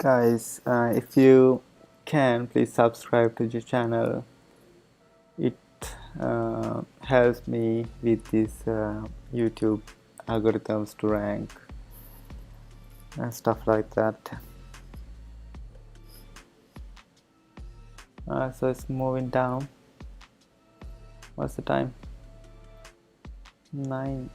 Guys, if you can, please subscribe to the channel. It helps me with this YouTube algorithms to rank and stuff like that. So it's moving down. What's the time? 9.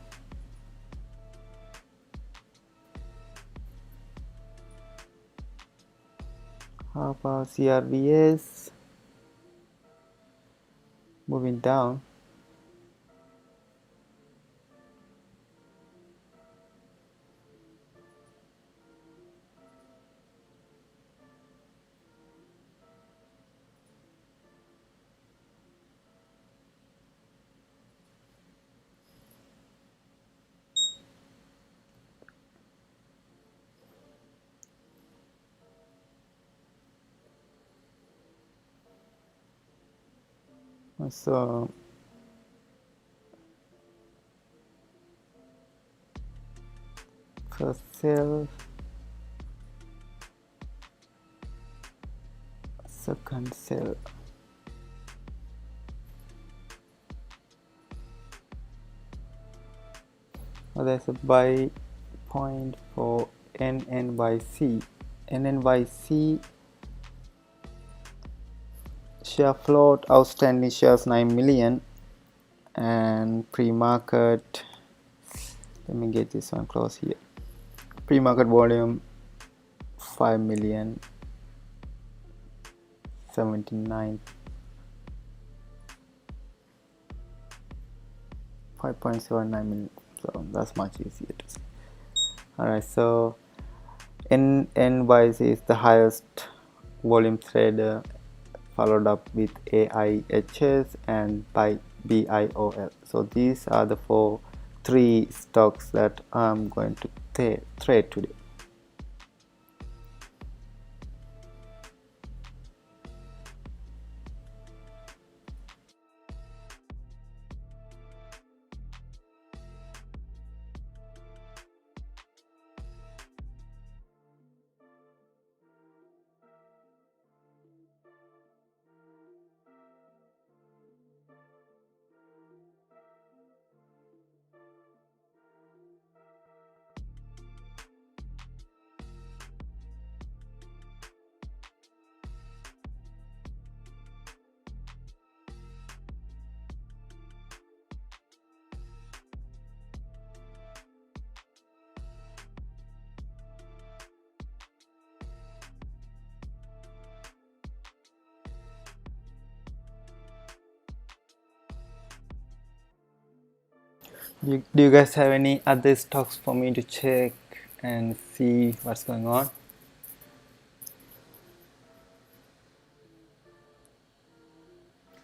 How about CRVS? Moving down. So first sell, second sell. There's a buy point for NNYC. NNYC share float, outstanding shares 9 million, and pre-market, let me get this one close here, pre-market volume 5 million 79 5.79 million, so that's much easier to see. Alright, so NNYC is the highest volume trader, followed up with AIHS and by BIOL. So these are the three stocks that I'm going to trade today. Do you guys have any other stocks for me to check and see what's going on?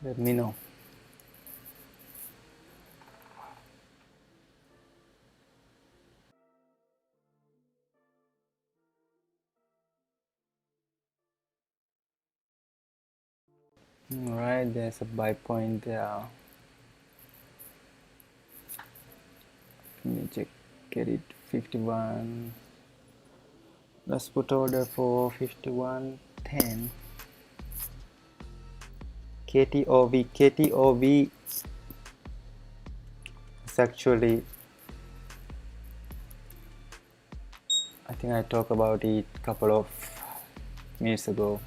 Let me know. Alright, there's a buy point there. Let me check, get it 51. Let's put order for 51.10. KTOV is actually, I think I talked about it a couple of minutes ago.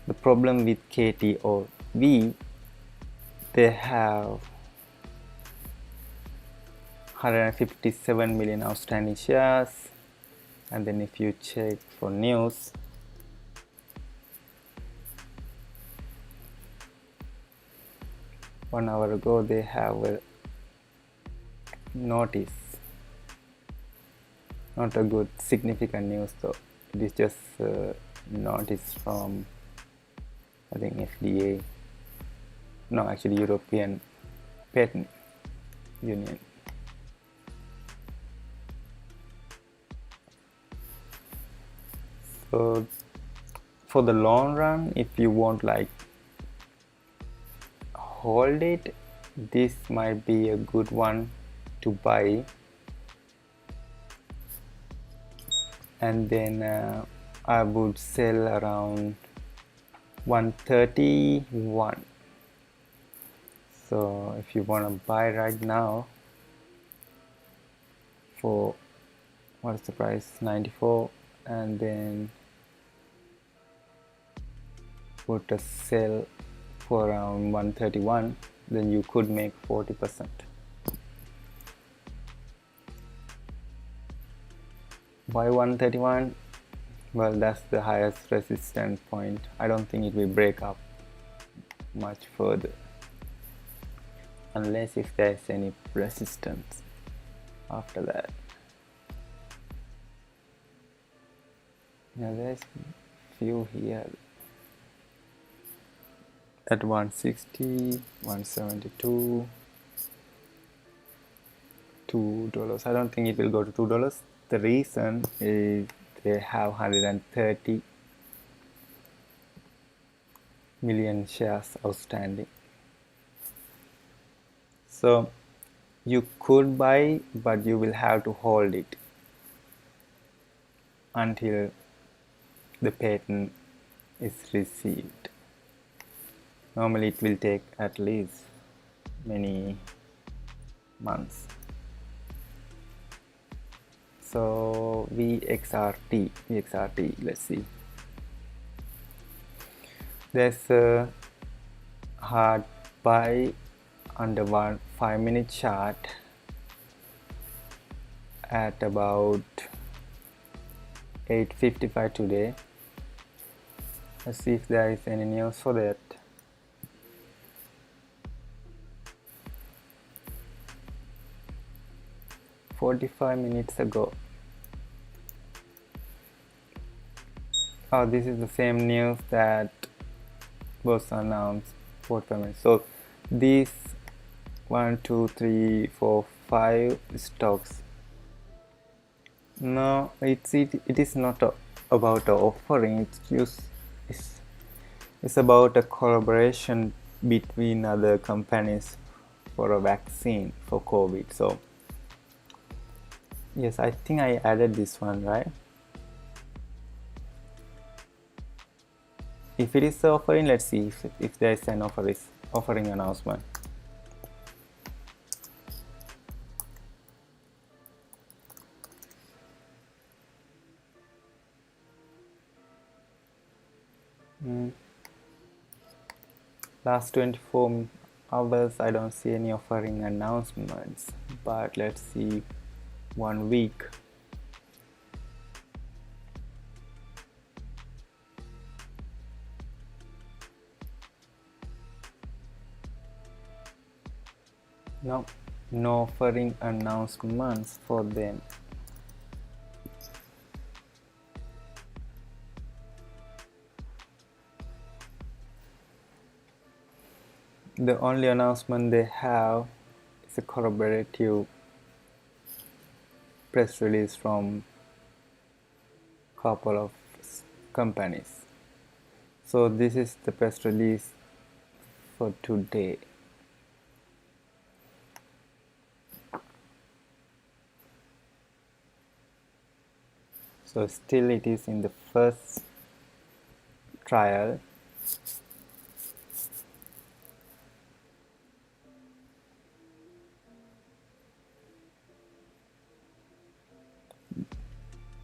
The problem with KTOV, they have 157 million outstanding shares, and then if you check for news, one hour ago they have a notice, not a good significant news though, it is just a notice from I think FDA, no actually European Patent Union. So for the long run, if you want like hold it, this might be a good one to buy, and then I would sell around 131. So if you want to buy right now for, what is the price, 94, and then put a sell for around 131, then you could make 40%. Why 131? Well, that's the highest resistance point. I don't think it will break up much further unless if there's any resistance after that. Now there's few here at 160, 172, $2. I don't think it will go to $2. The reason is they have 130 million shares outstanding. So you could buy, but you will have to hold it until the patent is received. Normally it will take at least many months. So VXRT, let's see. There's a hard buy under 5-minute chart at about 8:55 today. Let's see if there is any news for that. $45 minutes ago. Oh, this is the same news that was announced 45 minutes. So these 1, 2, 3, 4, 5 stocks. No, it is not about a offering. It's, it's about a collaboration between other companies for a vaccine for COVID. So yes, I think I added this one, right? If it is the offering, let's see if there is an offering announcement. Last 24 hours, I don't see any offering announcements, but let's see 1 week. No, no offering announcements for them. The only announcement they have is a collaborative press release from a couple of companies. So this is the press release for today. So still it is in the first trial.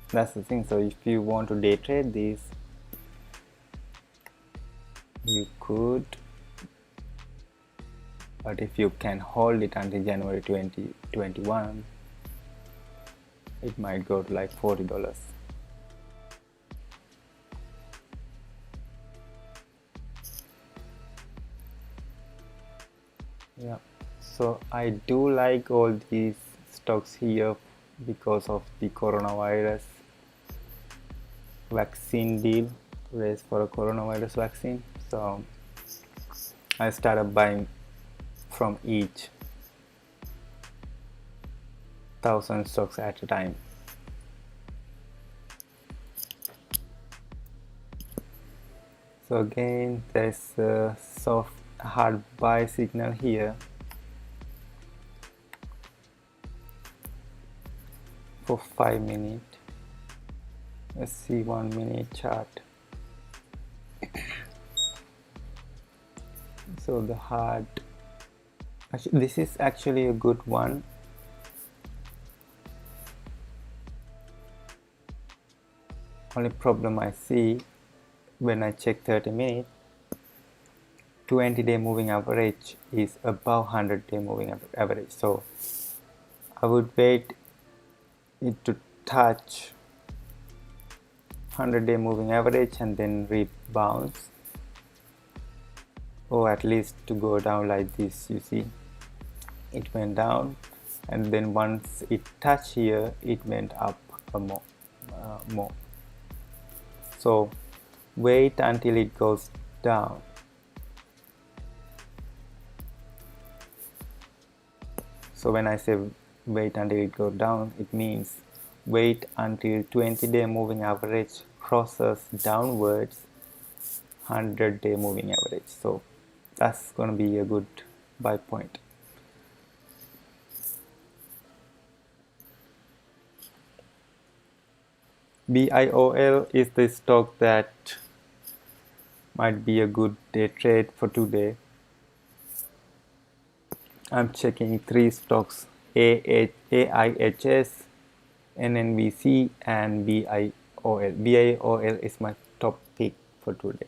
That's the thing. So if you want to day trade this, you could, but if you can hold it until January 2021, it might go to like $40. Yeah, so I do like all these stocks here because of the coronavirus vaccine deal, raise for a coronavirus vaccine. So I started buying from each 1,000 stocks at a time. So again, there's a soft hard buy signal here for 5 minutes. Let's see 1 minute chart. So the hard, actually, this is actually a good one. Only problem I see when I check 30 minutes, 20-day moving average is above 100-day moving average. So I would wait it to touch 100-day moving average and then rebounds, or at least to go down like this. You see it went down, and then once it touched here, it went up more. So wait until it goes down. So when I say wait until it goes down, it means wait until 20-day moving average crosses downwards 100-day moving average. So that's going to be a good buy point. BIOL is the stock that might be a good day trade for today. I'm checking 3 stocks: AIHS, NNBC, and BIOL. BIOL is my top pick for today.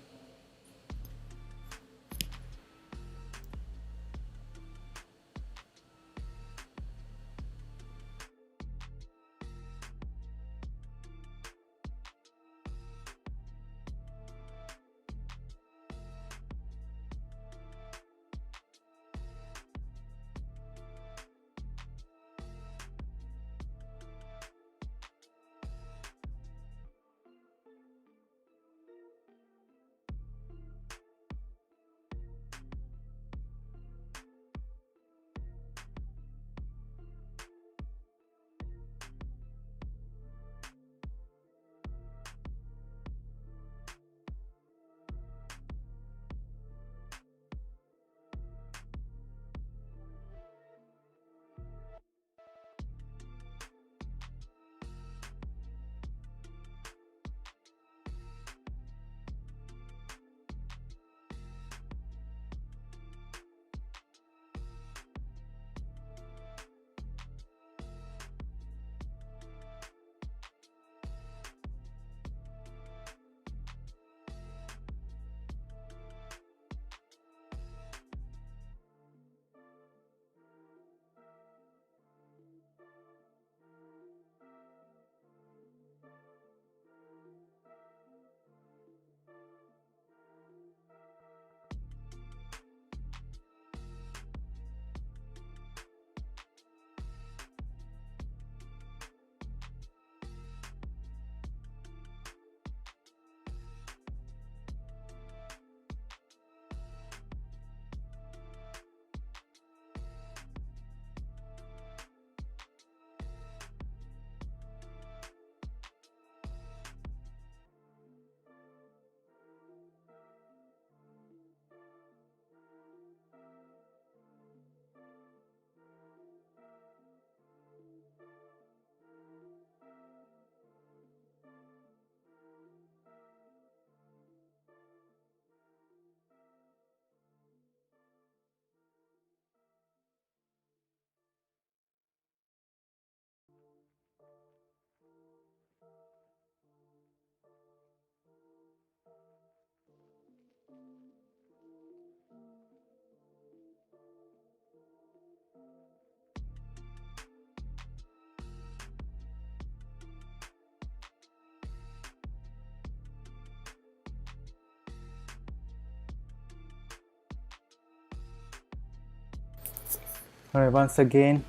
Alright, once again,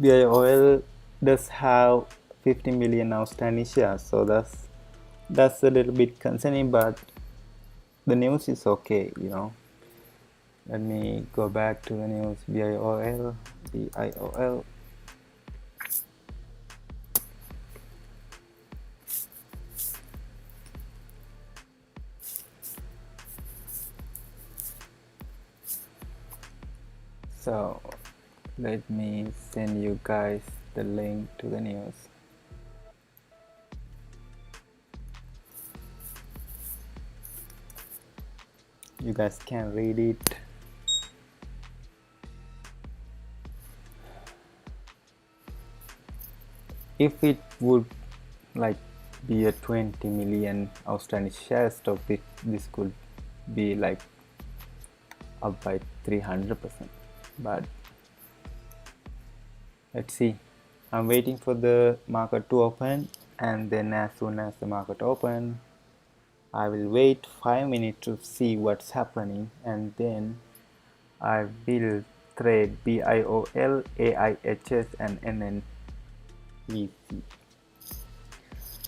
BIOL does have 50 million outstanding shares, so that's a little bit concerning, but the news is okay, you know. Let me go back to the news. BIOL. So let me send you guys the link to the news. You guys can read it. If it would like be a 20 million outstanding share stock, this could be like up by 300%, but let's see. I'm waiting for the market to open, and then as soon as the market open, I will wait 5 minutes to see what's happening, and then I will trade BIOL, AIHS and NNVC.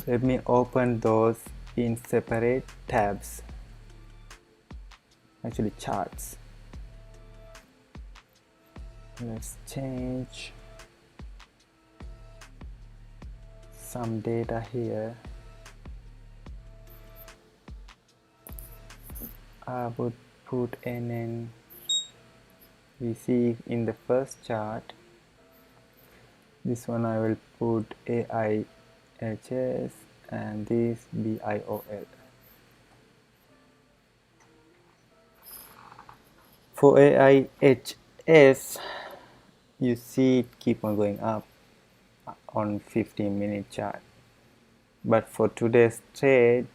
Let me open those in separate tabs, actually charts. Let's change some data here. I would put NNVC in the first chart. This one I will put AIHS and this BIOL. For AIHS, you see it keep on going up on 15-minute chart, but for today's trade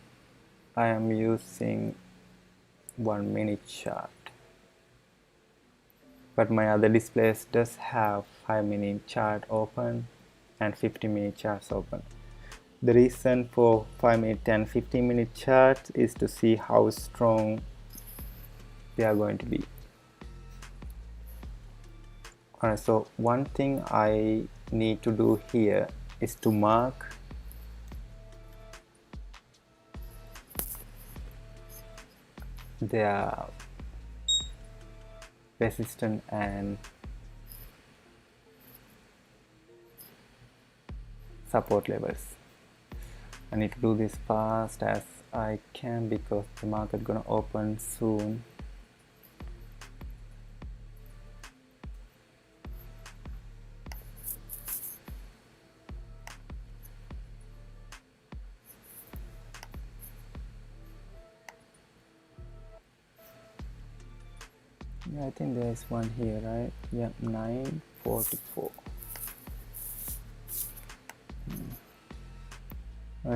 I am using 1-minute chart, but my other displays does have 5-minute chart open and 50-minute charts open. The reason for 5-minute and 15-minute charts is to see how strong they are going to be. Alright, so one thing I need to do here is to mark their resistance and support levels. I need to do this fast as I can because the market gonna open soon. Yeah, I think there's one here, right? Yeah, 944.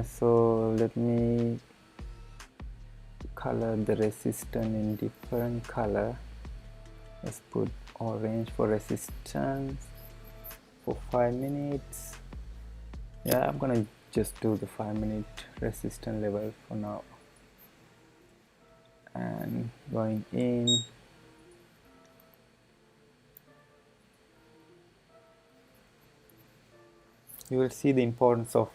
So let me color the resistance in different color. Let's put orange for resistance for 5 minutes. Yeah, I'm gonna just do the 5-minute resistance level for now. And going in, you will see the importance of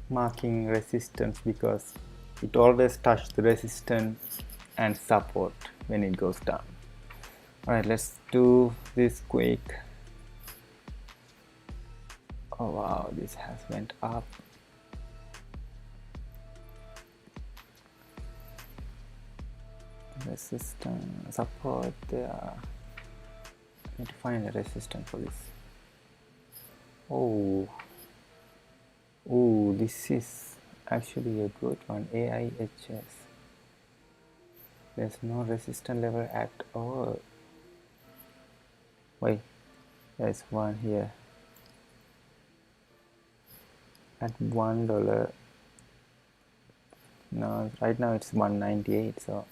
marking resistance because it always touches the resistance and support when it goes down. Alright, let's do this quick. Oh wow, this has went up. Resistance, support there. I need to find a resistance for this. Oh, this is actually a good one. AIHS. There's no resistance level at all. Wait, there's one here at $1. No, right now it's 198. So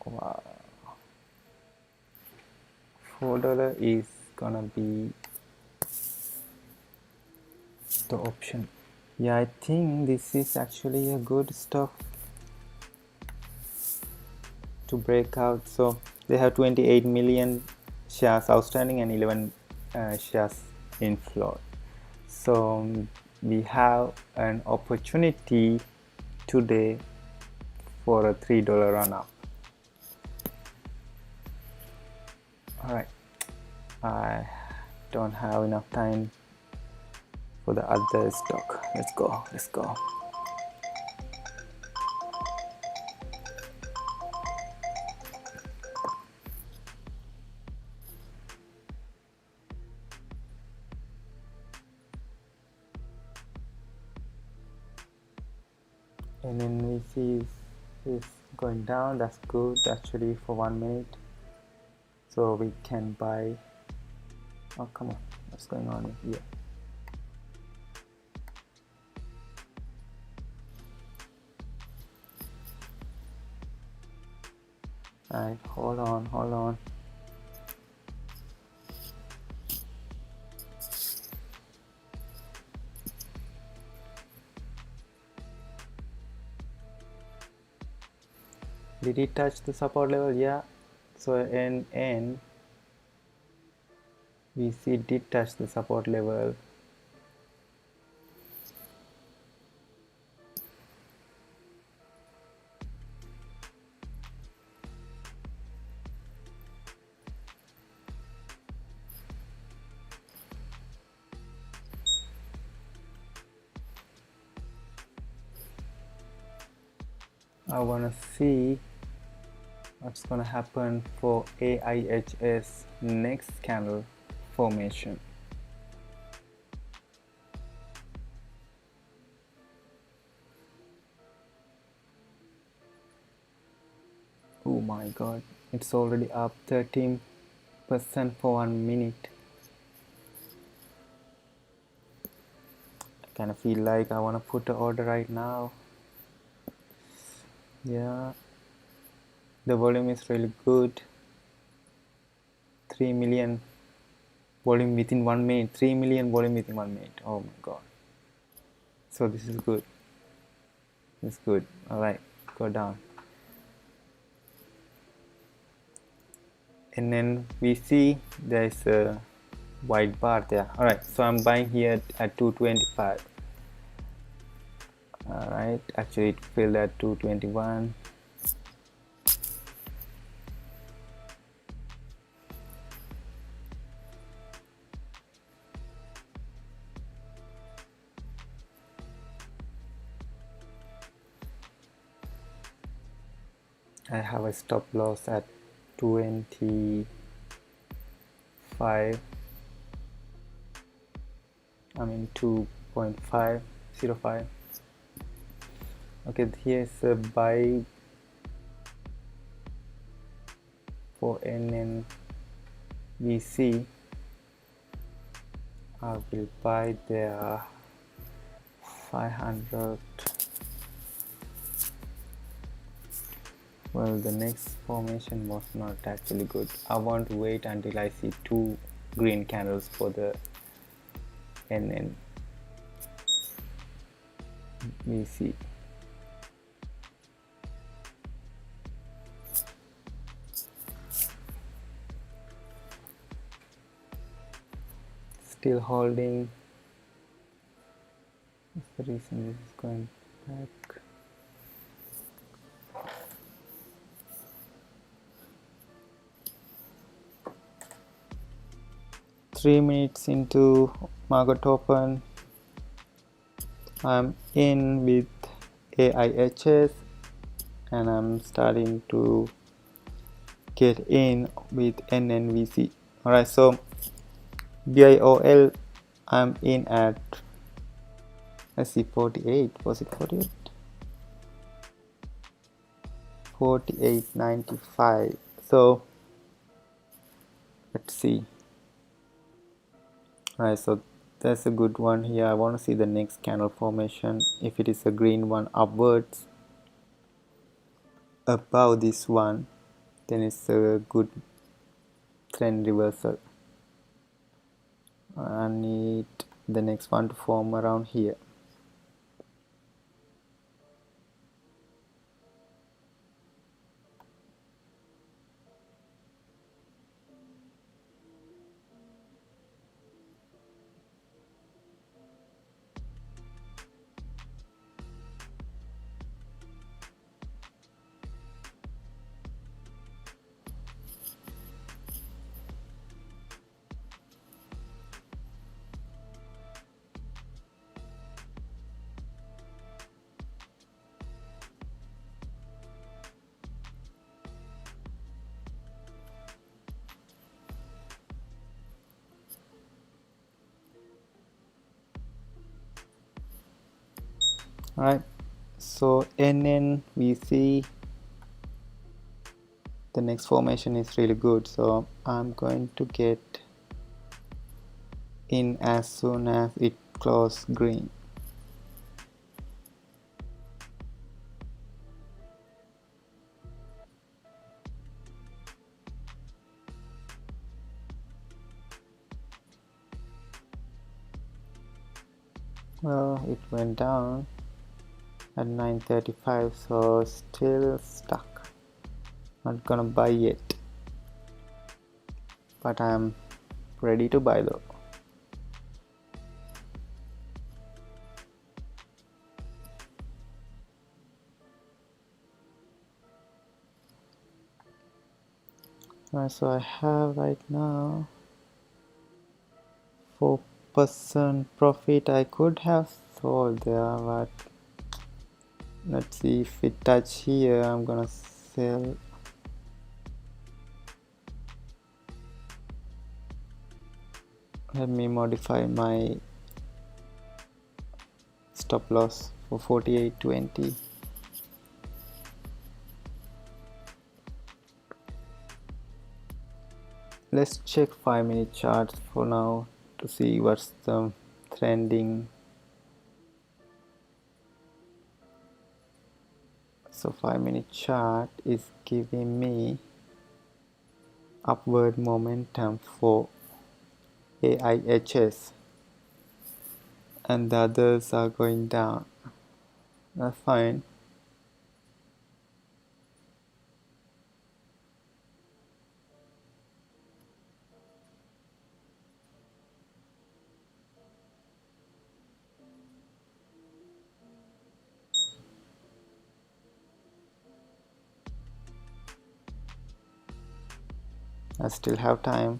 wow, $4 is gonna be the option. Yeah, I think this is actually a good stock to break out. So they have 28 million shares outstanding and 11 shares in float. So we have an opportunity today for a $3 run up. Alright, I don't have enough time for the other stock. Let's go. And then we see is going down. That's good actually for 1 minute. So we can buy. Oh, come on, what's going on here? Alright, hold on. Did it touch the support level? Yeah. So in we see it did touch the support level. I wanna see what's gonna happen for AIHS next candle formation. Oh my god, it's already up 13% for 1 minute. I kind of feel like I want to put an order right now. Yeah, the volume is really good. 3 million volume within 1 minute. 3 million volume within 1 minute. Oh my god. So this is good. It's good. Alright, go down. And then we see there's a white bar there. Alright, so I'm buying here at 225. Alright, actually it filled at 221. I have a stop loss at 25. I mean 2.505. Okay, here's a buy for NNVC. I will buy there 500. Well, the next formation was not actually good. I want to wait until I see 2 green candles for the NNVC. Still holding. What's the reason this is going back? Three minutes into market open, I'm in with AIHS and I'm starting to get in with NNVC. Alright, so BIOL I'm in at, let's see, 48. Was it 48? 48.95. So let's see. Alright, so that's a good one here. I want to see the next candle formation. If it is a green one upwards above this one, then it's a good trend reversal. I need the next one to form around here. Alright, so NN we see the next formation is really good, so I'm going to get in as soon as it closes green. Well, it went down at 9:35, so still stuck. Not gonna buy yet, but I'm ready to buy though. So I have right now 4% profit. I could have sold there, but let's see if it touch here. I'm gonna sell. Let me modify my stop loss for 48.20. Let's check 5-minute charts for now to see what's the trending. So 5-minute chart is giving me upward momentum for AIHS, and the others are going down. That's fine. I still have time.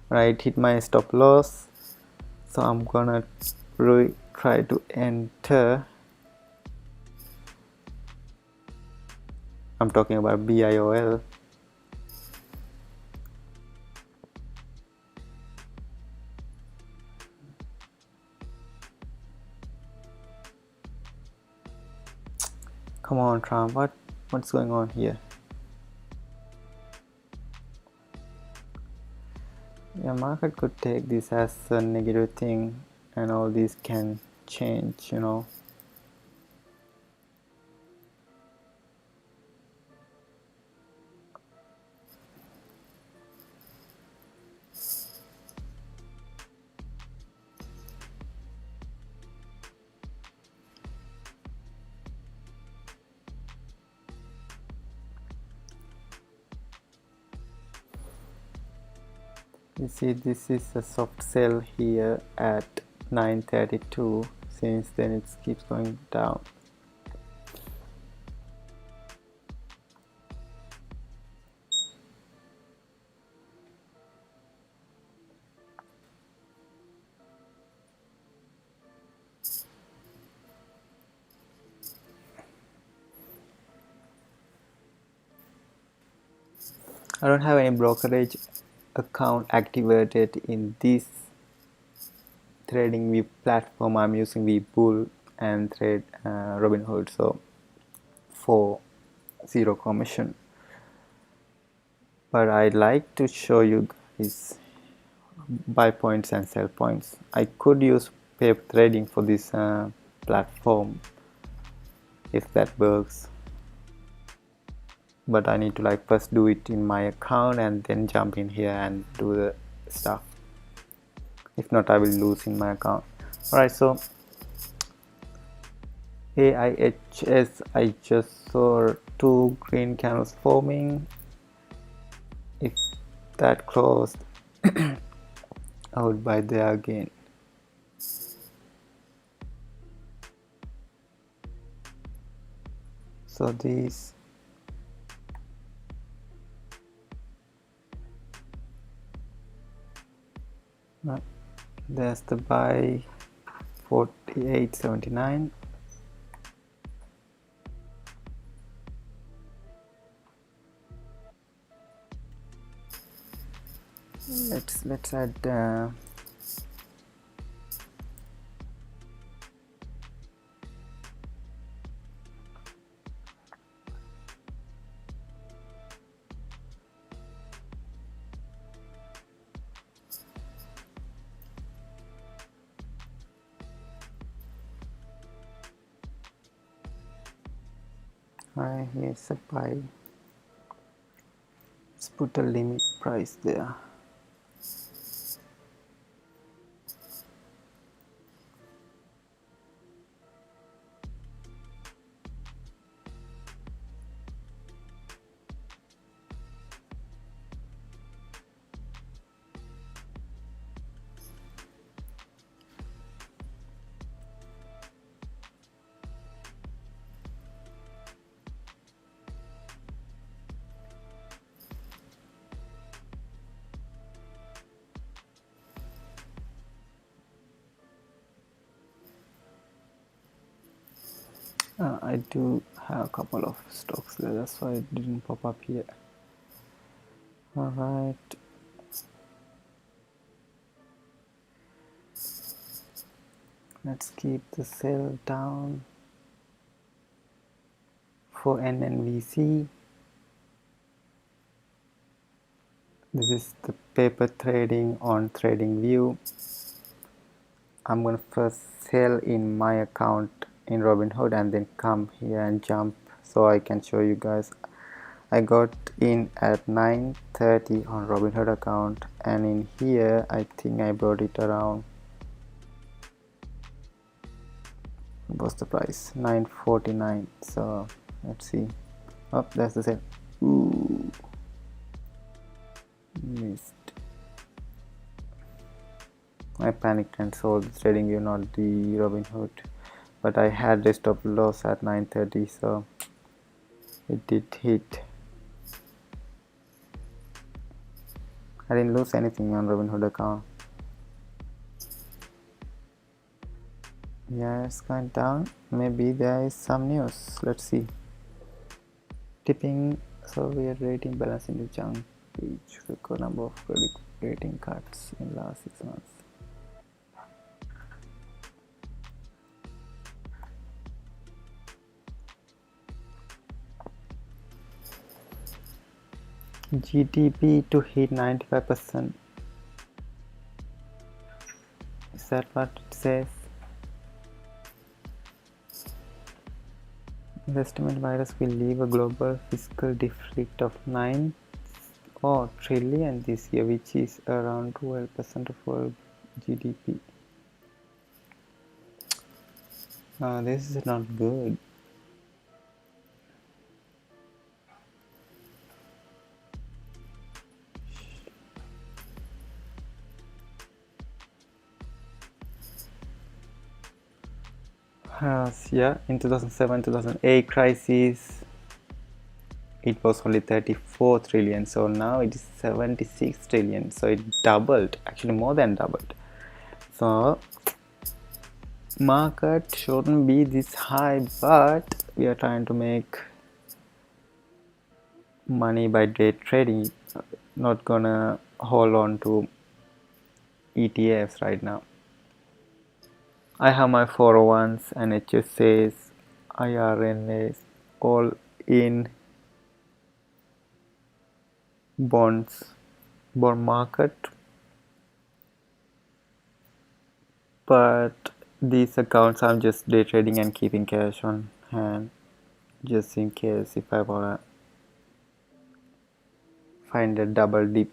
Right, hit my stop loss, so I'm gonna try to enter. I'm talking about BIOL. Come on, Trump, what's going on here? Yeah, market could take this as a negative thing, and all these can change, you know. You see, this is a soft sell here at 9:32. Since then it keeps going down. I don't have any brokerage account activated in this trading view platform. I'm using Webull and trade Robinhood, so for zero commission. But I'd like to show you guys buy points and sell points. I could use paper trading for this platform if that works, but I need to like first do it in my account and then jump in here and do the stuff. If not, I will lose in my account. Alright, so AIHS, I just saw 2 green candles forming. If that closed, I would buy there again. So these there's the buy 48.79. Let's add here's a buy. Let's put a limit price there. I do have a couple of stocks there, that's why it didn't pop up here. Alright. Let's keep the sell down for NNVC. This is the paper trading on TradingView. I'm gonna first sell in my account in Robinhood and then come here and jump so I can show you guys. I got in at 9:30 on Robinhood account, and in here I think I brought it around, what's the price, 9:49. So let's see. Oh, that's the sale. Ooh, missed. I panicked and sold the TradingView, not the Robinhood, but I had a stop loss at 9:30, so it did hit. I didn't lose anything on Robinhood account. Yeah, it's going down. Maybe there is some news. Let's see. Tipping. So we are rating balance in the junk page. Record number of credit rating cards in last 6 months. GDP to hit 95%. Is that what it says? The estimated virus will leave a global fiscal deficit of 9 trillion this year, which is around 12% of world GDP. This is not good. Yeah, in 2007-2008 crisis, it was only 34 trillion. So now it is 76 trillion. So it doubled, actually more than doubled. So market shouldn't be this high, but we are trying to make money by day trading. Not gonna hold on to ETFs right now. I have my 401s and HSAs, IRNAs, all in bond market, but these accounts I'm just day trading and keeping cash on hand just in case if I wanna find a double dip.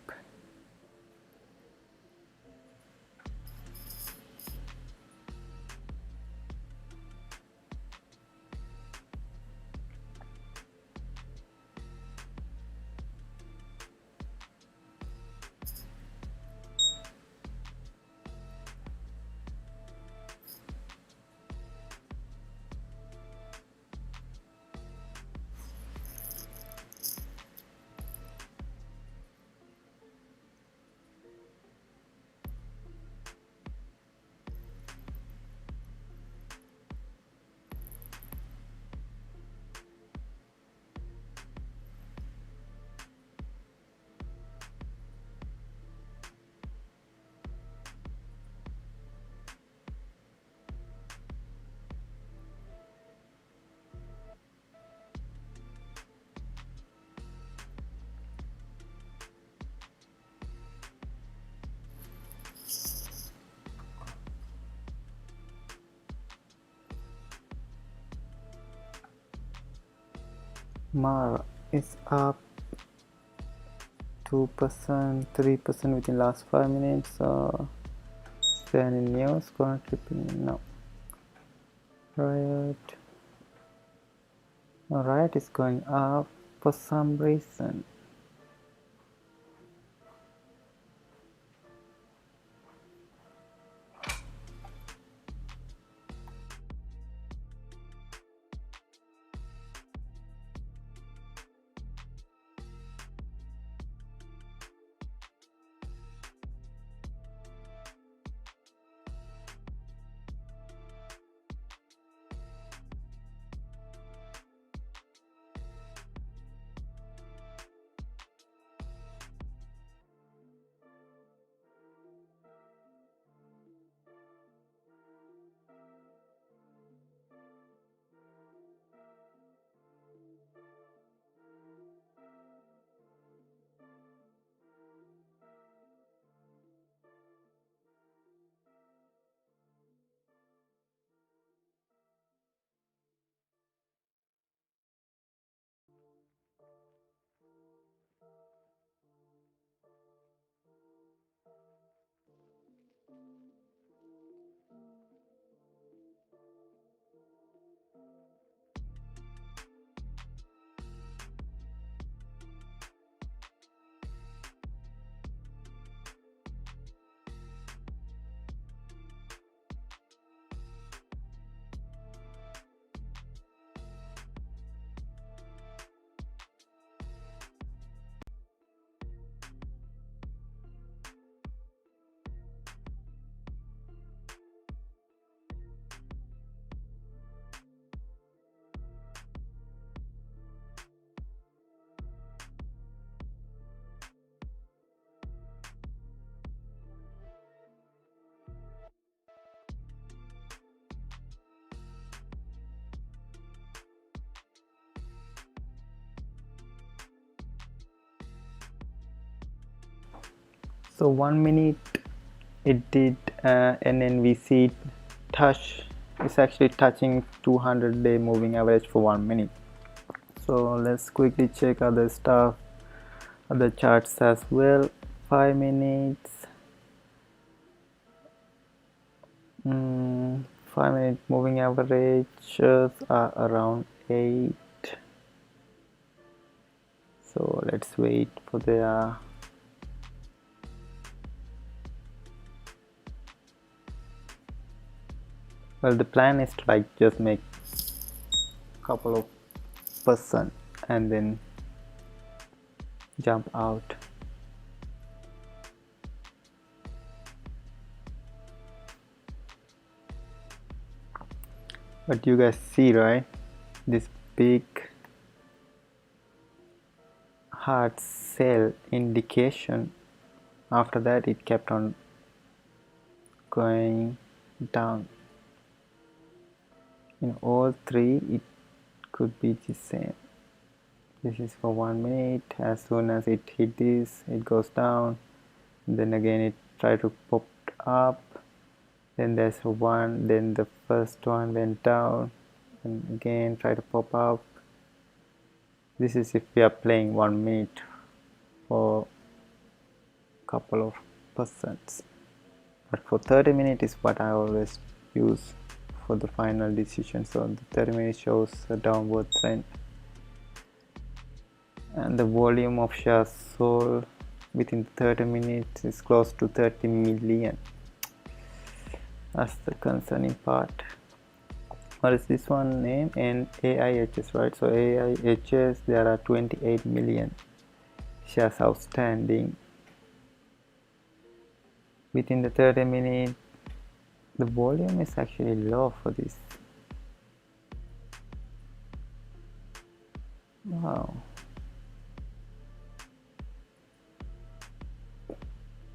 Mara is up 2%, 3% within last 5 minutes. Is there any news going tripping? No. Riot. Riot is going up for some reason. So 1 minute it did NNVC touch. It's actually touching 200-day moving average for 1 minute. So let's quickly check other stuff, other charts as well. 5 minutes. 5 minute moving averages are around 8. So let's wait for their well, the plan is to like just make a couple of percent and then jump out. But you guys see, right, this big hard sell indication. After that it kept on going down. In all three it could be the same. This is for 1 minute. As soon as it hit this, it goes down. Then again it tried to pop up. Then there's one. Then the first one went down, and again try to pop up. This is if we are playing 1 minute for a couple of percents. But for 30 minutes is what I always use for the final decision. So the 30 minutes shows a downward trend. And the volume of shares sold within 30 minutes is close to 30 million. That's the concerning part. What is this one name? And AIHS, right? So AIHS, there are 28 million shares outstanding. Within the 30 minutes, the volume is actually low for this. Wow.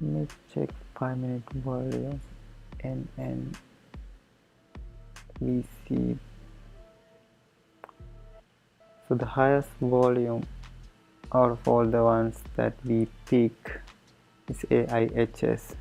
Let me check 5 minute volume and we see. So the highest volume out of all the ones that we pick is AIHS.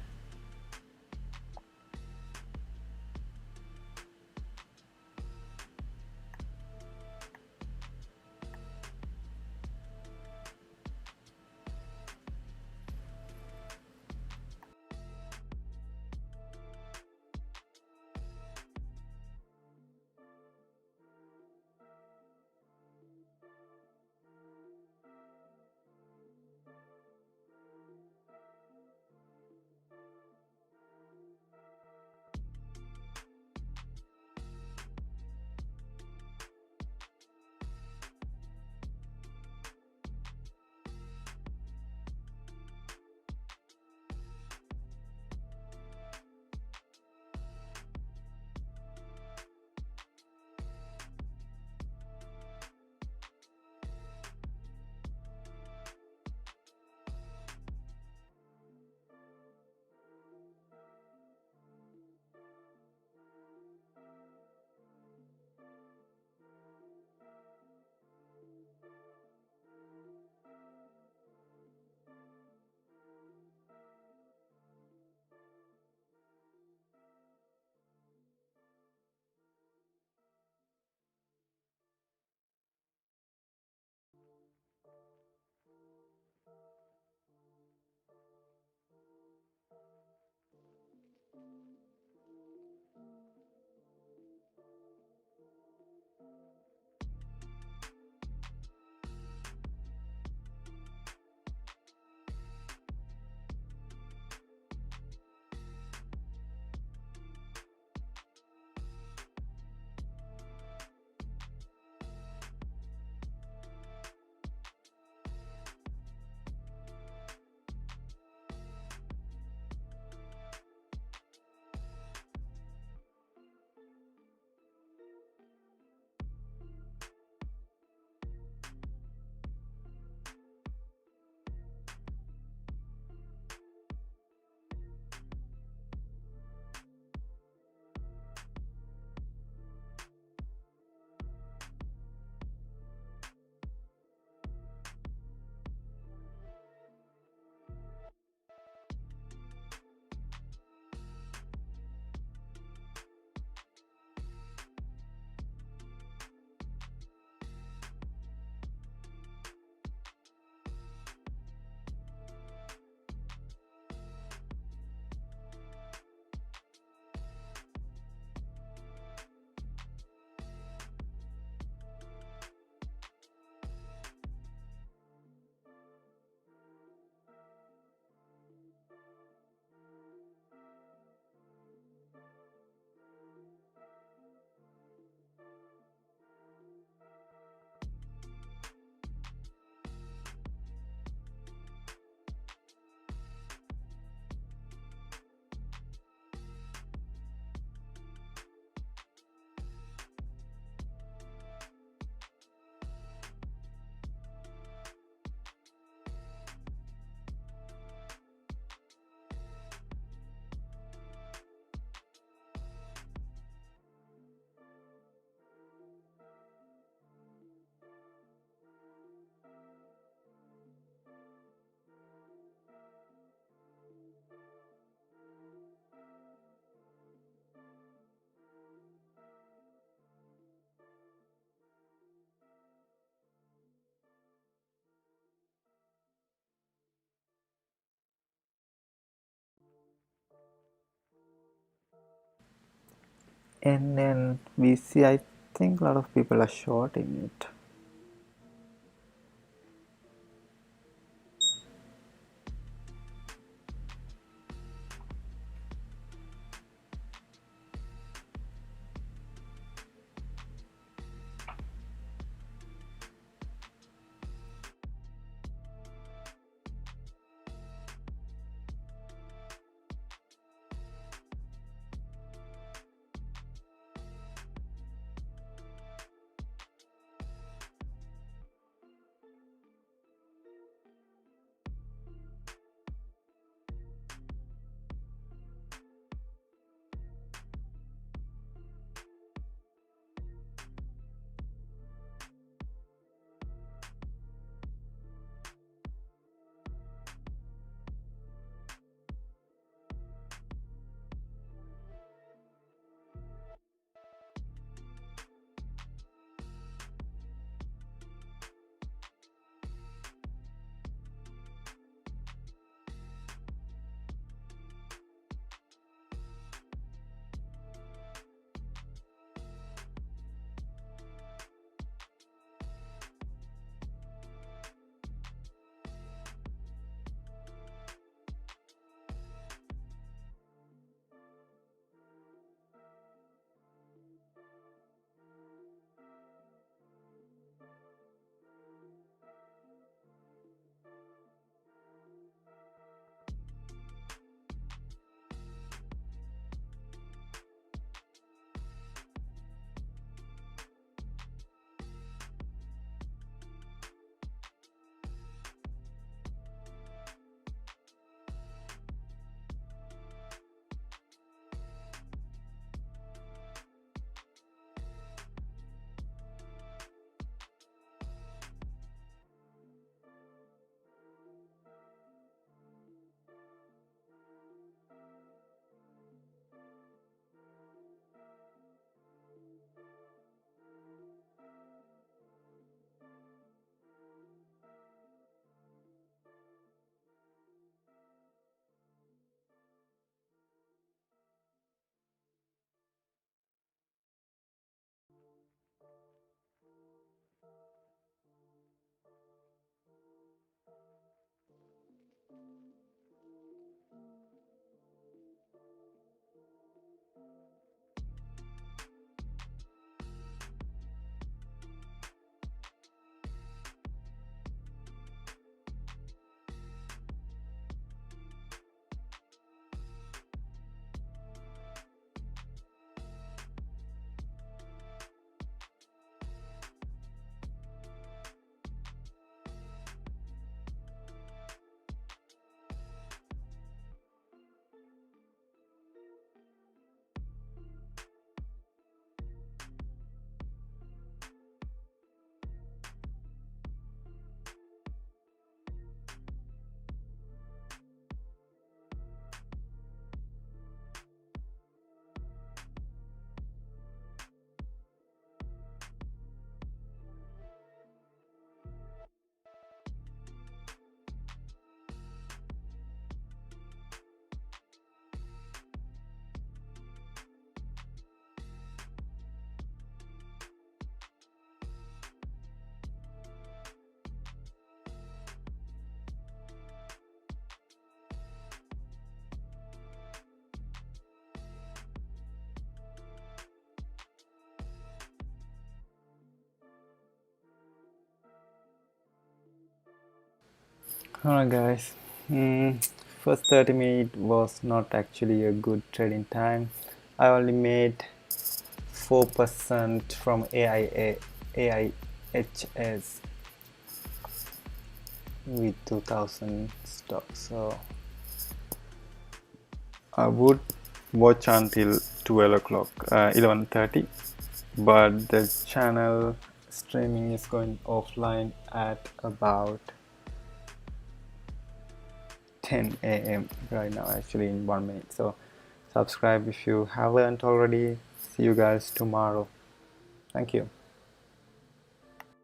NNVC, I think a lot of people are shorting it. Alright guys, first 30 minutes was not actually a good trading time. I only made 4% from AIHS with 2000 stocks, so I would watch until 12 o'clock, 11:30, but the channel streaming is going offline at about 10 a.m. right now, actually in 1 minute. So subscribe if you haven't already. See you guys tomorrow. Thank you.